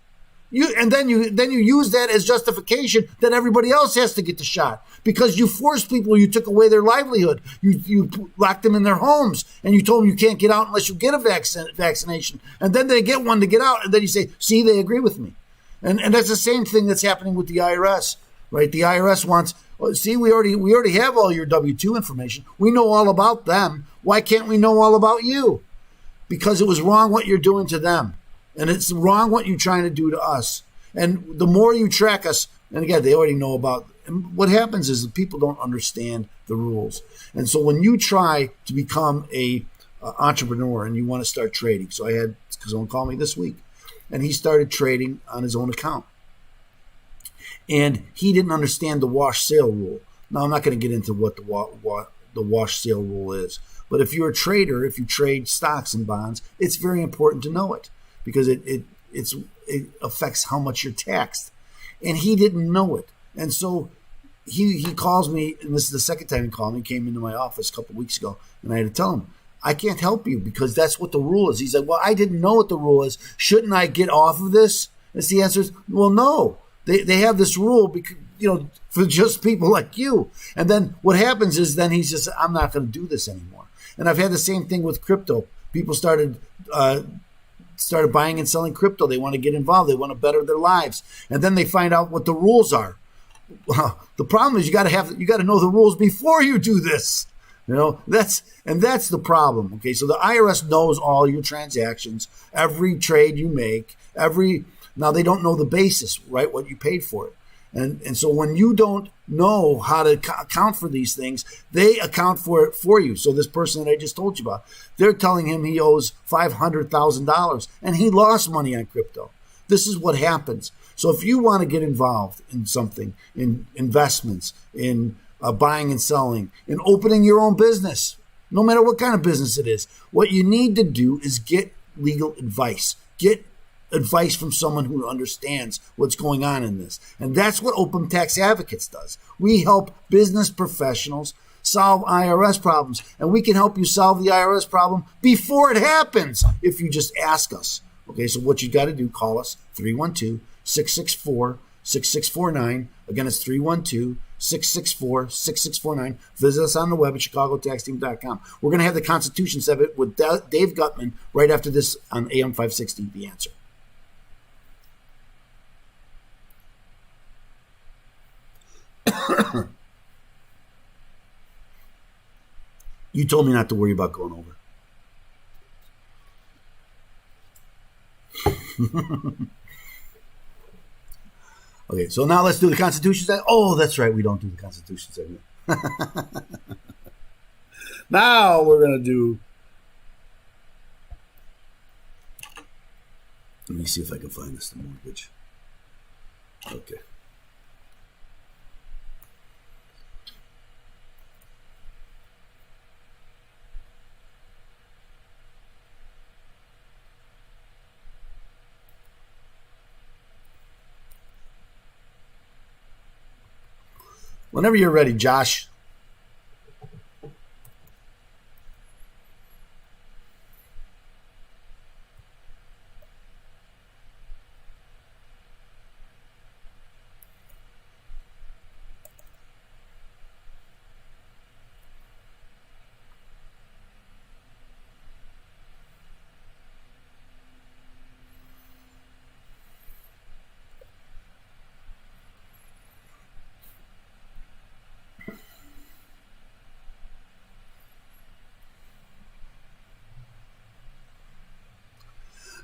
then you use that as justification that everybody else has to get the shot because you forced people. You took away their livelihood. You locked them in their homes, and you told them you can't get out unless you get a vaccination. And then they get one to get out, and then you say, "See, they agree with me." And that's the same thing that's happening with the IRS, right? The IRS wants. See, we already have all your W-2 information. We know all about them. Why can't we know all about you? Because it was wrong what you're doing to them. And it's wrong what you're trying to do to us. And the more you track us, and again, they already know about, and what happens is that people don't understand the rules. And so when you try to become a entrepreneur and you want to start trading, so I had someone call me this week, and he started trading on his own account. And he didn't understand the wash sale rule. Now, I'm not going to get into what the wash sale rule is. But if you're a trader, if you trade stocks and bonds, it's very important to know it because it affects how much you're taxed. And he didn't know it. And so he calls me, and this is the second time he called me. He came into my office a couple of weeks ago, and I had to tell him, I can't help you because that's what the rule is. He's like, well, I didn't know what the rule is. Shouldn't I get off of this? And the answer is, well, no. They have this rule because, for just people like you. And then what happens is then he's just, I'm not going to do this anymore. And I've had the same thing with crypto. People started buying and selling crypto. They want to get involved. They want to better their lives. And then they find out what the rules are. Well, the problem is you got to know the rules before you do this. That's the problem. Okay, so the IRS knows all your transactions, every trade you make, now they don't know the basis, right? What you paid for it. And so when you don't know how to account for these things, they account for it for you. So this person that I just told you about, they're telling him he owes $500,000 and he lost money on crypto. This is what happens. So if you want to get involved in something, in investments, in buying and selling, in opening your own business, no matter what kind of business it is, what you need to do is get legal advice. Get advice from someone who understands what's going on in this. And that's what Open Tax Advocates does. We help business professionals solve IRS problems, and we can help you solve the IRS problem before it happens if you just ask us. Okay, so what you got to do, call us 312-664-6649. Again, it's 312-664-6649. Visit us on the web at chicagotaxteam.com. We're going to have the Constitution segment with Dave Guttman right after this on AM 560, The Answer. You told me not to worry about going over. Okay, so now let's do the Constitution segment. Oh, that's right, we don't do the Constitution segment. Now we're going to do... Let me see if I can find this, the mortgage. Okay. Whenever you're ready, Josh.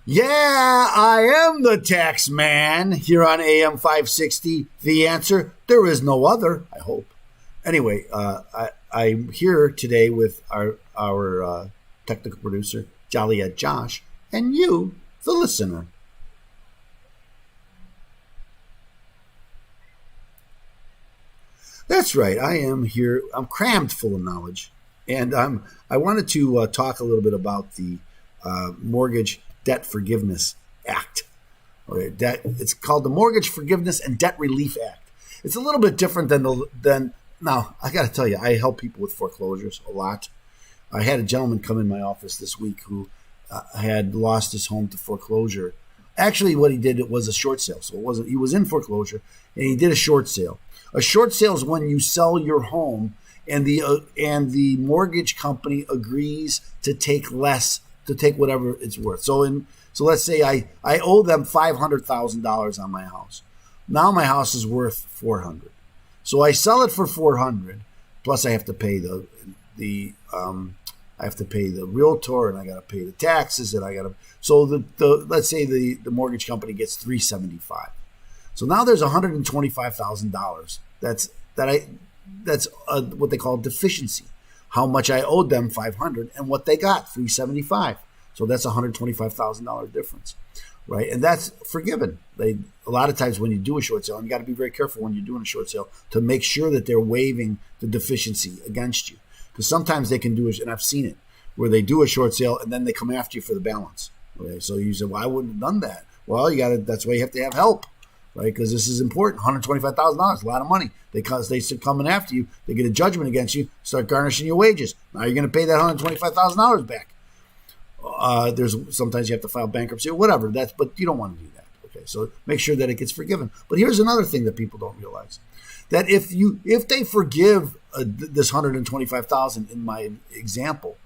Yeah, I am the tax man here on AM 560. The Answer. There is no other, I hope. Anyway, I'm here today with our technical producer, Joliet Josh, and you, the listener. That's right. I am here. I'm crammed full of knowledge. And I wanted to talk a little bit about the Mortgage Debt Forgiveness Act. Okay, it's called the Mortgage Forgiveness and Debt Relief Act. It's a little bit different than now, I got to tell you, I help people with foreclosures a lot. I had a gentleman come in my office this week who had lost his home to foreclosure. Actually, what he did, it was a short sale. So it wasn't. He was in foreclosure, and he did a short sale. A short sale is when you sell your home, and the mortgage company agrees to take less, to take whatever it's worth. So let's say I owe them $500,000 on my house. Now my house is worth $400,000. So I sell it for $400,000. Plus I have to pay the realtor, and I got to pay the taxes, and I got to. So the let's say the mortgage company gets $375,000. So now there's $125,000. That's what they call deficiency. How much I owed them, $500,000, and what they got, $375,000. So that's $125,000 difference, right? And that's forgiven. A lot of times when you do a short sale, and you got to be very careful when you're doing a short sale to make sure that they're waiving the deficiency against you, because sometimes they can do it, and I've seen it where they do a short sale and then they come after you for the balance. Okay, so you say, "Well, I wouldn't have done that." Well, that's why you have to have help, right? Because this is important. $125,000, a lot of money. They start coming after you. They get a judgment against you, start garnishing your wages. Now you're going to pay that $125,000 back. There's sometimes you have to file bankruptcy or whatever. But you don't want to do that. Okay, so make sure that it gets forgiven. But here's another thing that people don't realize: that if they forgive this $125,000 in my example,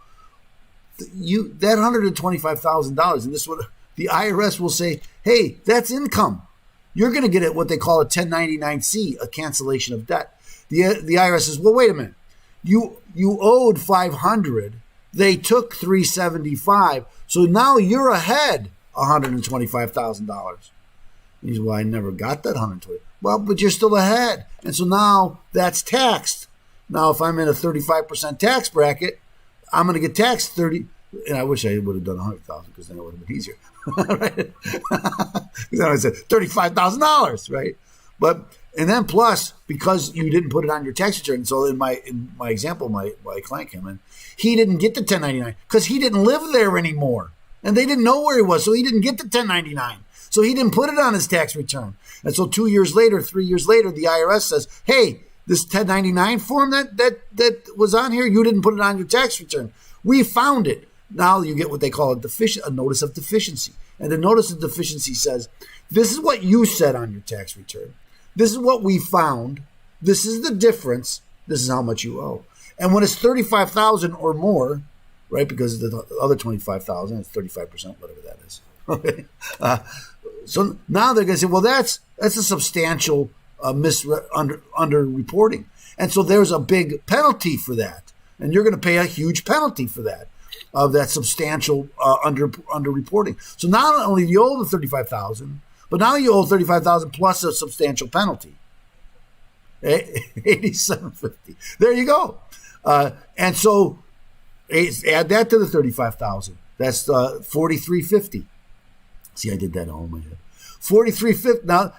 that $125,000, and this is what the IRS will say: "Hey, that's income. You're going to get what they call a 1099-C, a cancellation of debt." The IRS says, "Well, wait a minute. You owed $500,000. They took $375,000. So now you're ahead $125,000." He says, "Well, I never got that $120,000. Well, but you're still ahead. And so now that's taxed. Now, if I'm in a 35% tax bracket, I'm going to get taxed 30. And I wish I would have done $100,000 because then it would have been easier, right? Because then I said $35,000, right? And then plus, because you didn't put it on your tax return. So in my example, my client came in, he didn't get the 1099 because he didn't live there anymore, and they didn't know where he was, so he didn't get the 1099. So he didn't put it on his tax return. And so 2 years later, 3 years later, the IRS says, "Hey, this 1099 form that was on here, you didn't put it on your tax return. We found it." Now you get what they call a notice of deficiency. And the notice of deficiency says, "This is what you said on your tax return. This is what we found. This is the difference. This is how much you owe." And when it's $35,000 or more, right, because the other $25,000 is 35%, whatever that is. Okay. So now they're going to say, "Well, that's a substantial under reporting," and so there's a big penalty for that, and you're going to pay a huge penalty for that, of that substantial under reporting. So not only do you owe the $35,000, but now you owe $35,000 plus a substantial penalty, $87.50. There you go. And so add that to the $35,000. That's $43.50. See, I did that all in my head. $43.50. Now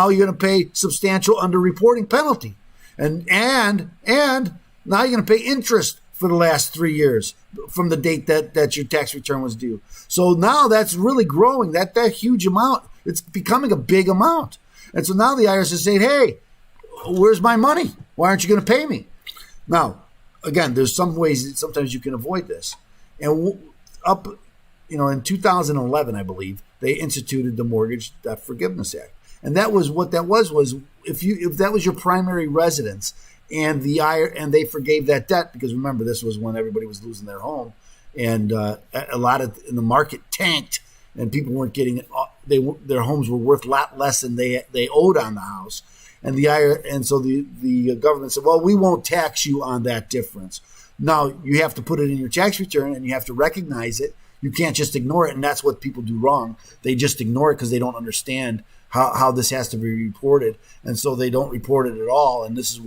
you're going to pay substantial underreporting penalty, and now you're going to pay interest for the last 3 years from the date that your tax return was due. So now that's really growing. That huge amount. It's becoming a big amount, and so now the IRS is saying, "Hey, where's my money? Why aren't you going to pay me?" Now, again, there's some ways that sometimes you can avoid this, and in 2011, I believe, they instituted the Mortgage Debt Forgiveness Act. And that was what that was if that was your primary residence and they forgave that debt, because remember, this was when everybody was losing their home, and a lot of the market tanked, and people weren't getting their homes were worth a lot less than they owed on the house. And so the government said, "Well, we won't tax you on that difference." Now you have to put it in your tax return, and you have to recognize it. You can't just ignore it, and that's what people do wrong. They just ignore it because they don't understand how this has to be reported, and so they don't report it at all. And this is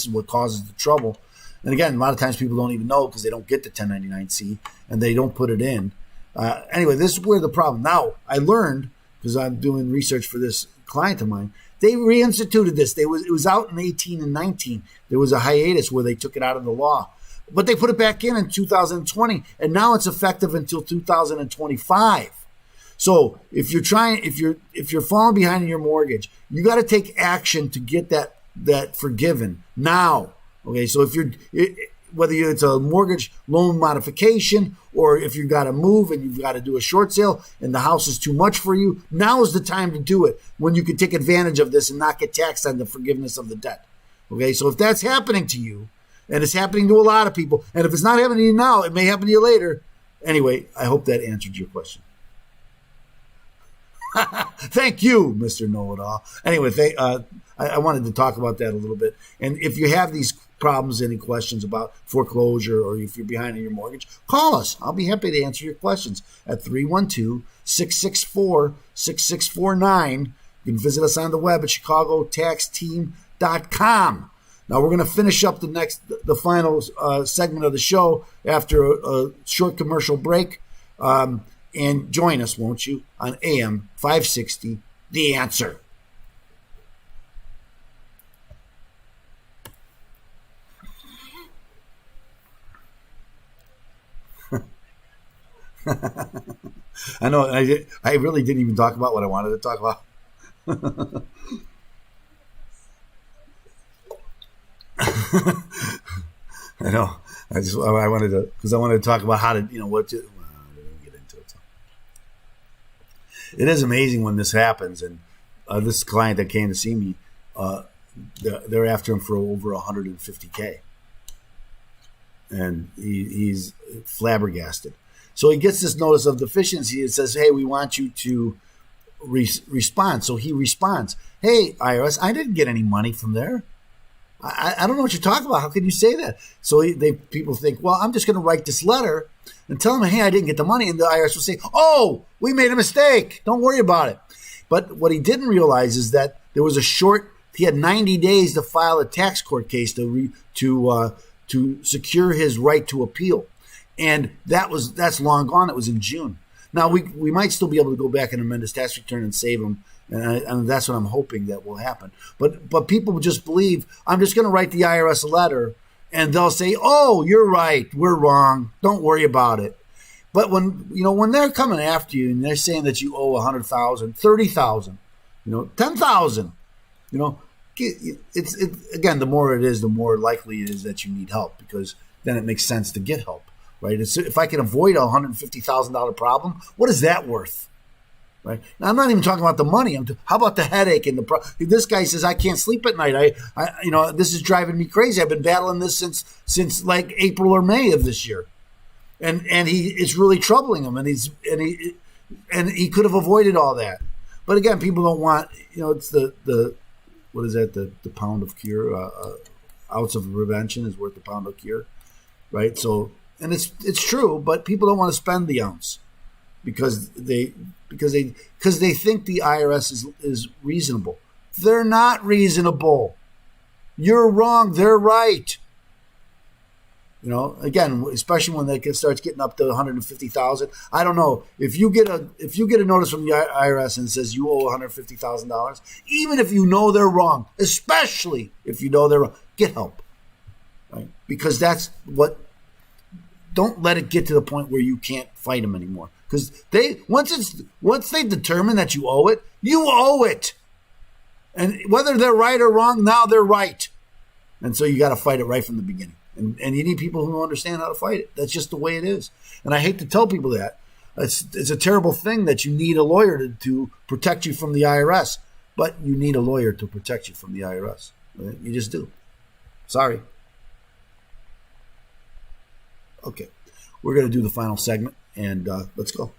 what causes the trouble. And again, a lot of times people don't even know because they don't get the 1099-C and they don't put it in. Anyway, this is where the problem. Now I learned, because I'm doing research for this client of mine, they reinstituted this. It was out in 18 and 19. There was a hiatus where they took it out of the law. But they put it back in 2020, and now it's effective until 2025. So if you're falling behind in your mortgage, you got to take action to get that forgiven now. Okay, so whether it's a mortgage loan modification or if you've got to move and you've got to do a short sale and the house is too much for you, now is the time to do it when you can take advantage of this and not get taxed on the forgiveness of the debt. Okay, so if that's happening to you, and it's happening to a lot of people, and if it's not happening to you now, it may happen to you later. Anyway, I hope that answered your question. Thank you, Mr. Know-It-All. Anyway, I wanted to talk about that a little bit. And if you have these problems, any questions about foreclosure, or if you're behind on your mortgage, call us. I'll be happy to answer your questions at 312-664-6649. You can visit us on the web at chicagotaxteam.com. Now we're going to finish up the final segment of the show after a short commercial break. And join us, won't you, on AM 560, The Answer. I know, I really didn't even talk about what I wanted to talk about. I know. I wanted to talk about how to, what to. It is amazing when this happens, and this client that came to see me, they're after him for over $150K, and he's flabbergasted. So he gets this notice of deficiency. It says, "Hey, we want you to respond." So he responds, "Hey, IRS, I didn't get any money from there. I don't know what you're talking about. How can you say that?" So people think, well, I'm just going to write this letter and tell them, hey, I didn't get the money. And the IRS will say, oh, we made a mistake. Don't worry about it. But what he didn't realize is that there was he had 90 days to file a tax court case to secure his right to appeal. And that's long gone. It was in June. Now, we might still be able to go back and amend his tax return and save him. And that's what I'm hoping that will happen. But people just believe, I'm just going to write the IRS a letter, and they'll say, oh, you're right, we're wrong, don't worry about it. But when they're coming after you and they're saying that you owe $100,000, $30,000, $10,000, it's again, the more it is, the more likely it is that you need help, because then it makes sense to get help, right? If I can avoid a $150,000 problem, what is that worth? Right. Now, I'm not even talking about the money. How about the headache and this guy says, I can't sleep at night. This is driving me crazy. I've been battling this since like April or May of this year, and it's really troubling him. And he could have avoided all that. But again, people don't want. It's the what is that? The pound of cure, ounce of prevention is worth the pound of cure, right? So, and it's true, but people don't want to spend the ounce because they think the IRS is reasonable. They're not reasonable. You're wrong. They're right. Again, especially when starts getting up to 150,000. I don't know if you get a notice from the IRS and it says you owe $150,000, even if you know they're wrong, especially if you know they're wrong, get help, right? Because that's what. Don't let it get to the point where you can't fight them anymore. Because once they determine that you owe it, you owe it. And whether they're right or wrong, now they're right. And so you got to fight it right from the beginning. And you need people who understand how to fight it. That's just the way it is. And I hate to tell people that. It's a terrible thing that you need a lawyer to protect you from the IRS. But you need a lawyer to protect you from the IRS. Right? You just do. Sorry. Okay. We're going to do the final segment. And let's go.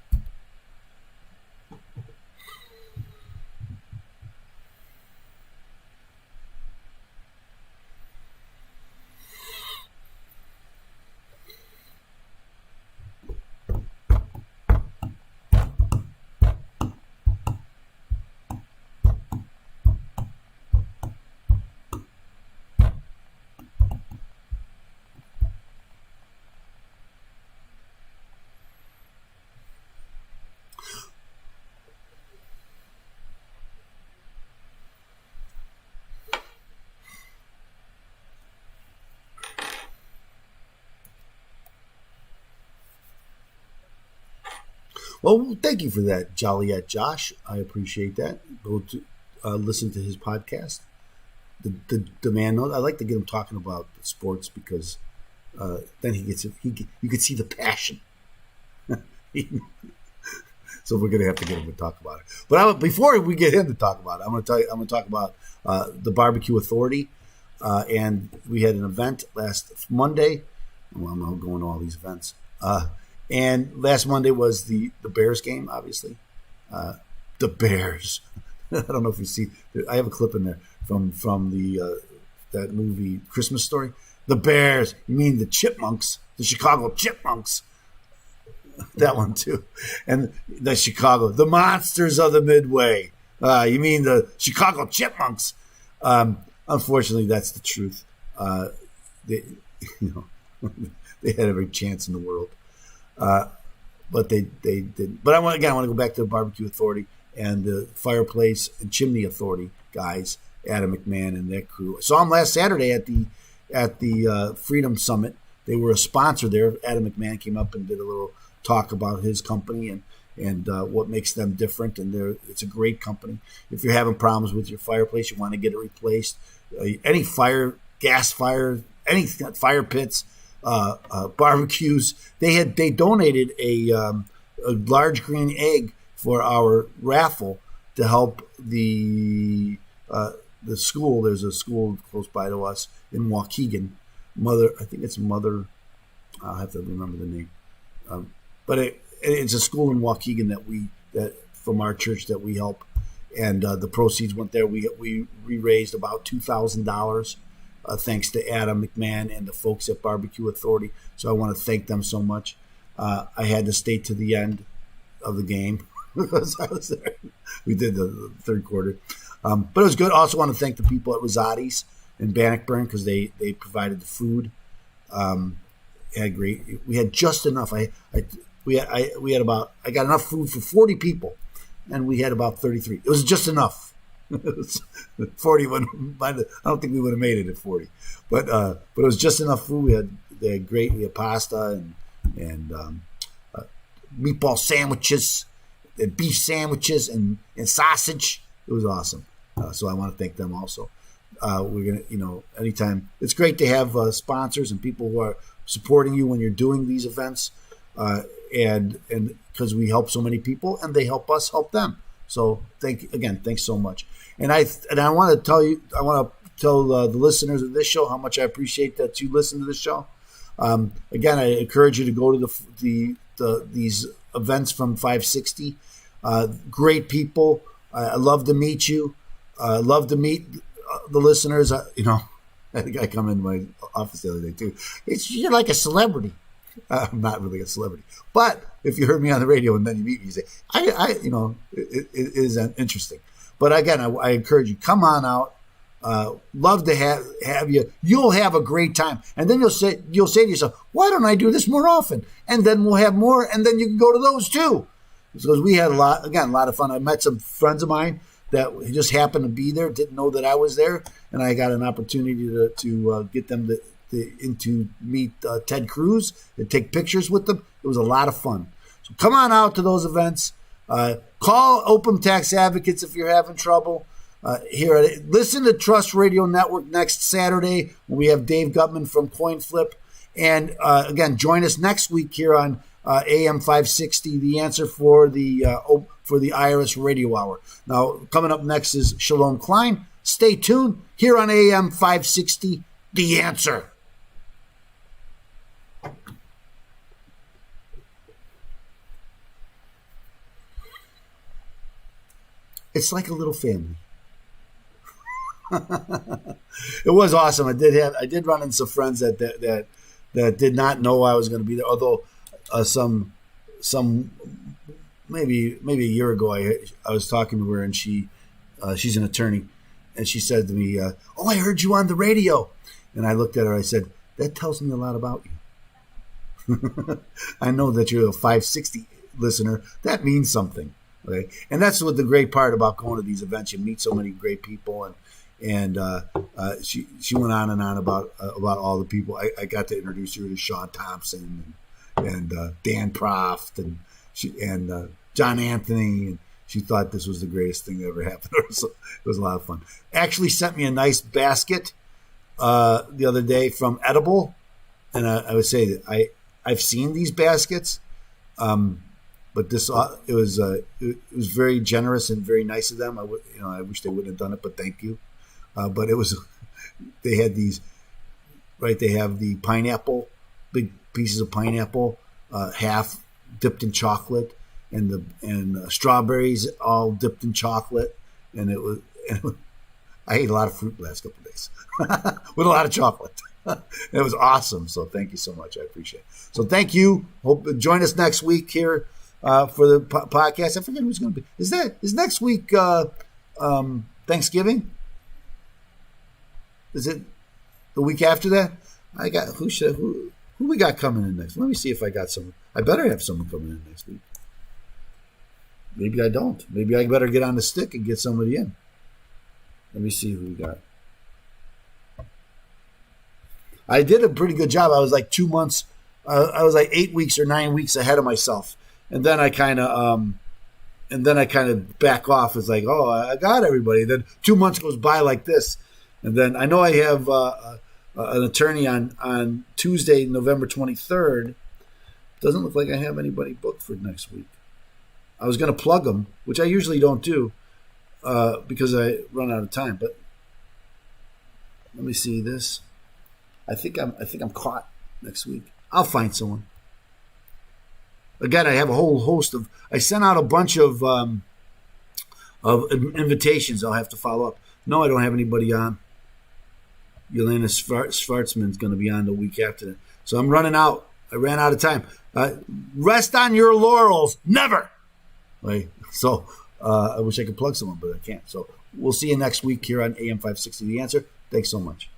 Well, thank you for that, Joliet Josh. I appreciate that. Go to listen to his podcast, the Man Note. I like to get him talking about sports because then you could see the passion. So we're going to have to get him to talk about it. But before we get him to talk about it, I'm going to talk about the Barbecue Authority. And we had an event last Monday. Well, I'm not going to all these events. And last Monday was the Bears game, obviously. The Bears. I don't know if you see. I have a clip in there from the that movie Christmas Story. The Bears. You mean the Chipmunks, the Chicago Chipmunks. That one too. And the Monsters of the Midway. You mean the Chicago Chipmunks. Unfortunately, that's the truth. They had every chance in the world. But they didn't. But I want to go back to the Barbecue Authority and the Fireplace and Chimney Authority guys, Adam McMahon and that crew. I saw them last Saturday at the Freedom Summit. They were a sponsor there. Adam McMahon came up and did a little talk about his company and what makes them different. And it's a great company. If you're having problems with your fireplace, you want to get it replaced. Any gas fire, any fire pits, barbecues. They donated a large green egg for our raffle to help the school. There's a school close by to us in Waukegan. I think it's Mother. I'll have to remember the name. But it's a school in Waukegan that from our church that we help, and the proceeds went there. We raised about $2,000. Thanks to Adam McMahon and the folks at Barbecue Authority. So I want to thank them so much. I had to stay to the end of the game because I was there. We did the third quarter. But it was good. I also want to thank the people at Rosati's in Bannockburn because they provided the food. We had just enough. I got enough food for 40 people, and we had about 33. It was just enough. 40 wouldn't. I don't think we would have made it at 40, but it was just enough food. We had pasta and meatball sandwiches, and beef sandwiches, and sausage. It was awesome. So I want to thank them also. We're gonna, anytime it's great to have sponsors and people who are supporting you when you're doing these events, and because we help so many people and they help us help them. So thanks so much. And I want to tell you, the listeners of this show how much I appreciate that you listen to this show. Again, I encourage you to go to these events from 560. Great people. I love to meet you. I love to meet the listeners. I think I come in my office the other day too. You're like a celebrity. I'm not really a celebrity, but if you heard me on the radio and then you meet me, you say, it is interesting. But again, I encourage you, come on out. Love to have you. You'll have a great time, and then you'll say to yourself, "Why don't I do this more often?" And then we'll have more, and then you can go to those too. Because we had a lot of fun. I met some friends of mine that just happened to be there, didn't know that I was there, and I got an opportunity to get them to meet Ted Cruz and take pictures with them. It was a lot of fun. So come on out to those events. Call Open Tax Advocates if you're having trouble. Listen to Trust Radio Network next Saturday when we have Dave Guttman from Coinflip. And again, join us next week here on AM 560, The Answer for the IRS Radio Hour. Now, coming up next is Shalom Klein. Stay tuned here on AM 560, The Answer. It's like a little family. It was awesome. I did run into some friends that did not know I was going to be there. Although some maybe a year ago I was talking to her, and she's an attorney, and she said to me, "Oh, I heard you on the radio." And I looked at her. I said, "That tells me a lot about you." I know that you're a 560 listener. That means something. Okay? And that's what the great part about going to these events. You meet so many great people, and she went on and on about all the people. I got to introduce her to Sean Thompson and Dan Proft and John Anthony, and she thought this was the greatest thing that ever happened to her. So it was a lot of fun. Actually sent me a nice basket the other day from Edible. and I would say that I've seen these baskets, but this it was very generous and very nice of them. I wish they wouldn't have done it, but thank you. But it was they had these, right? They have the pineapple, big pieces of pineapple, half dipped in chocolate, and strawberries all dipped in chocolate, and it was. I ate a lot of fruit the last couple of days with a lot of chocolate. It was awesome. So thank you so much. I appreciate it. So thank you. Hope join us next week here for the podcast. I forget who's going to be. Is next week Thanksgiving? Is it the week after that? I got who we got coming in next? Let me see if I got someone. I better have someone coming in next week. Maybe I don't. Maybe I better get on the stick and get somebody in. Let me see who we got. I did a pretty good job. I was like 2 months. I was like 8 weeks or 9 weeks ahead of myself, and then I kind of back off. It's like, oh, I got everybody. Then 2 months goes by like this, and then I know I have an attorney on Tuesday, November 23rd. Doesn't look like I have anybody booked for next week. I was going to plug them, which I usually don't do because I run out of time. But let me see this. I think I'm caught next week. I'll find someone. Again, I have a whole host of. I sent out a bunch of invitations. I'll have to follow up. No, I don't have anybody on. Yelena Schwartzman's going to be on the week after that. So I'm running out. I ran out of time. Rest on your laurels. Never. Right. So I wish I could plug someone, but I can't. So we'll see you next week here on AM 560 The Answer. Thanks so much.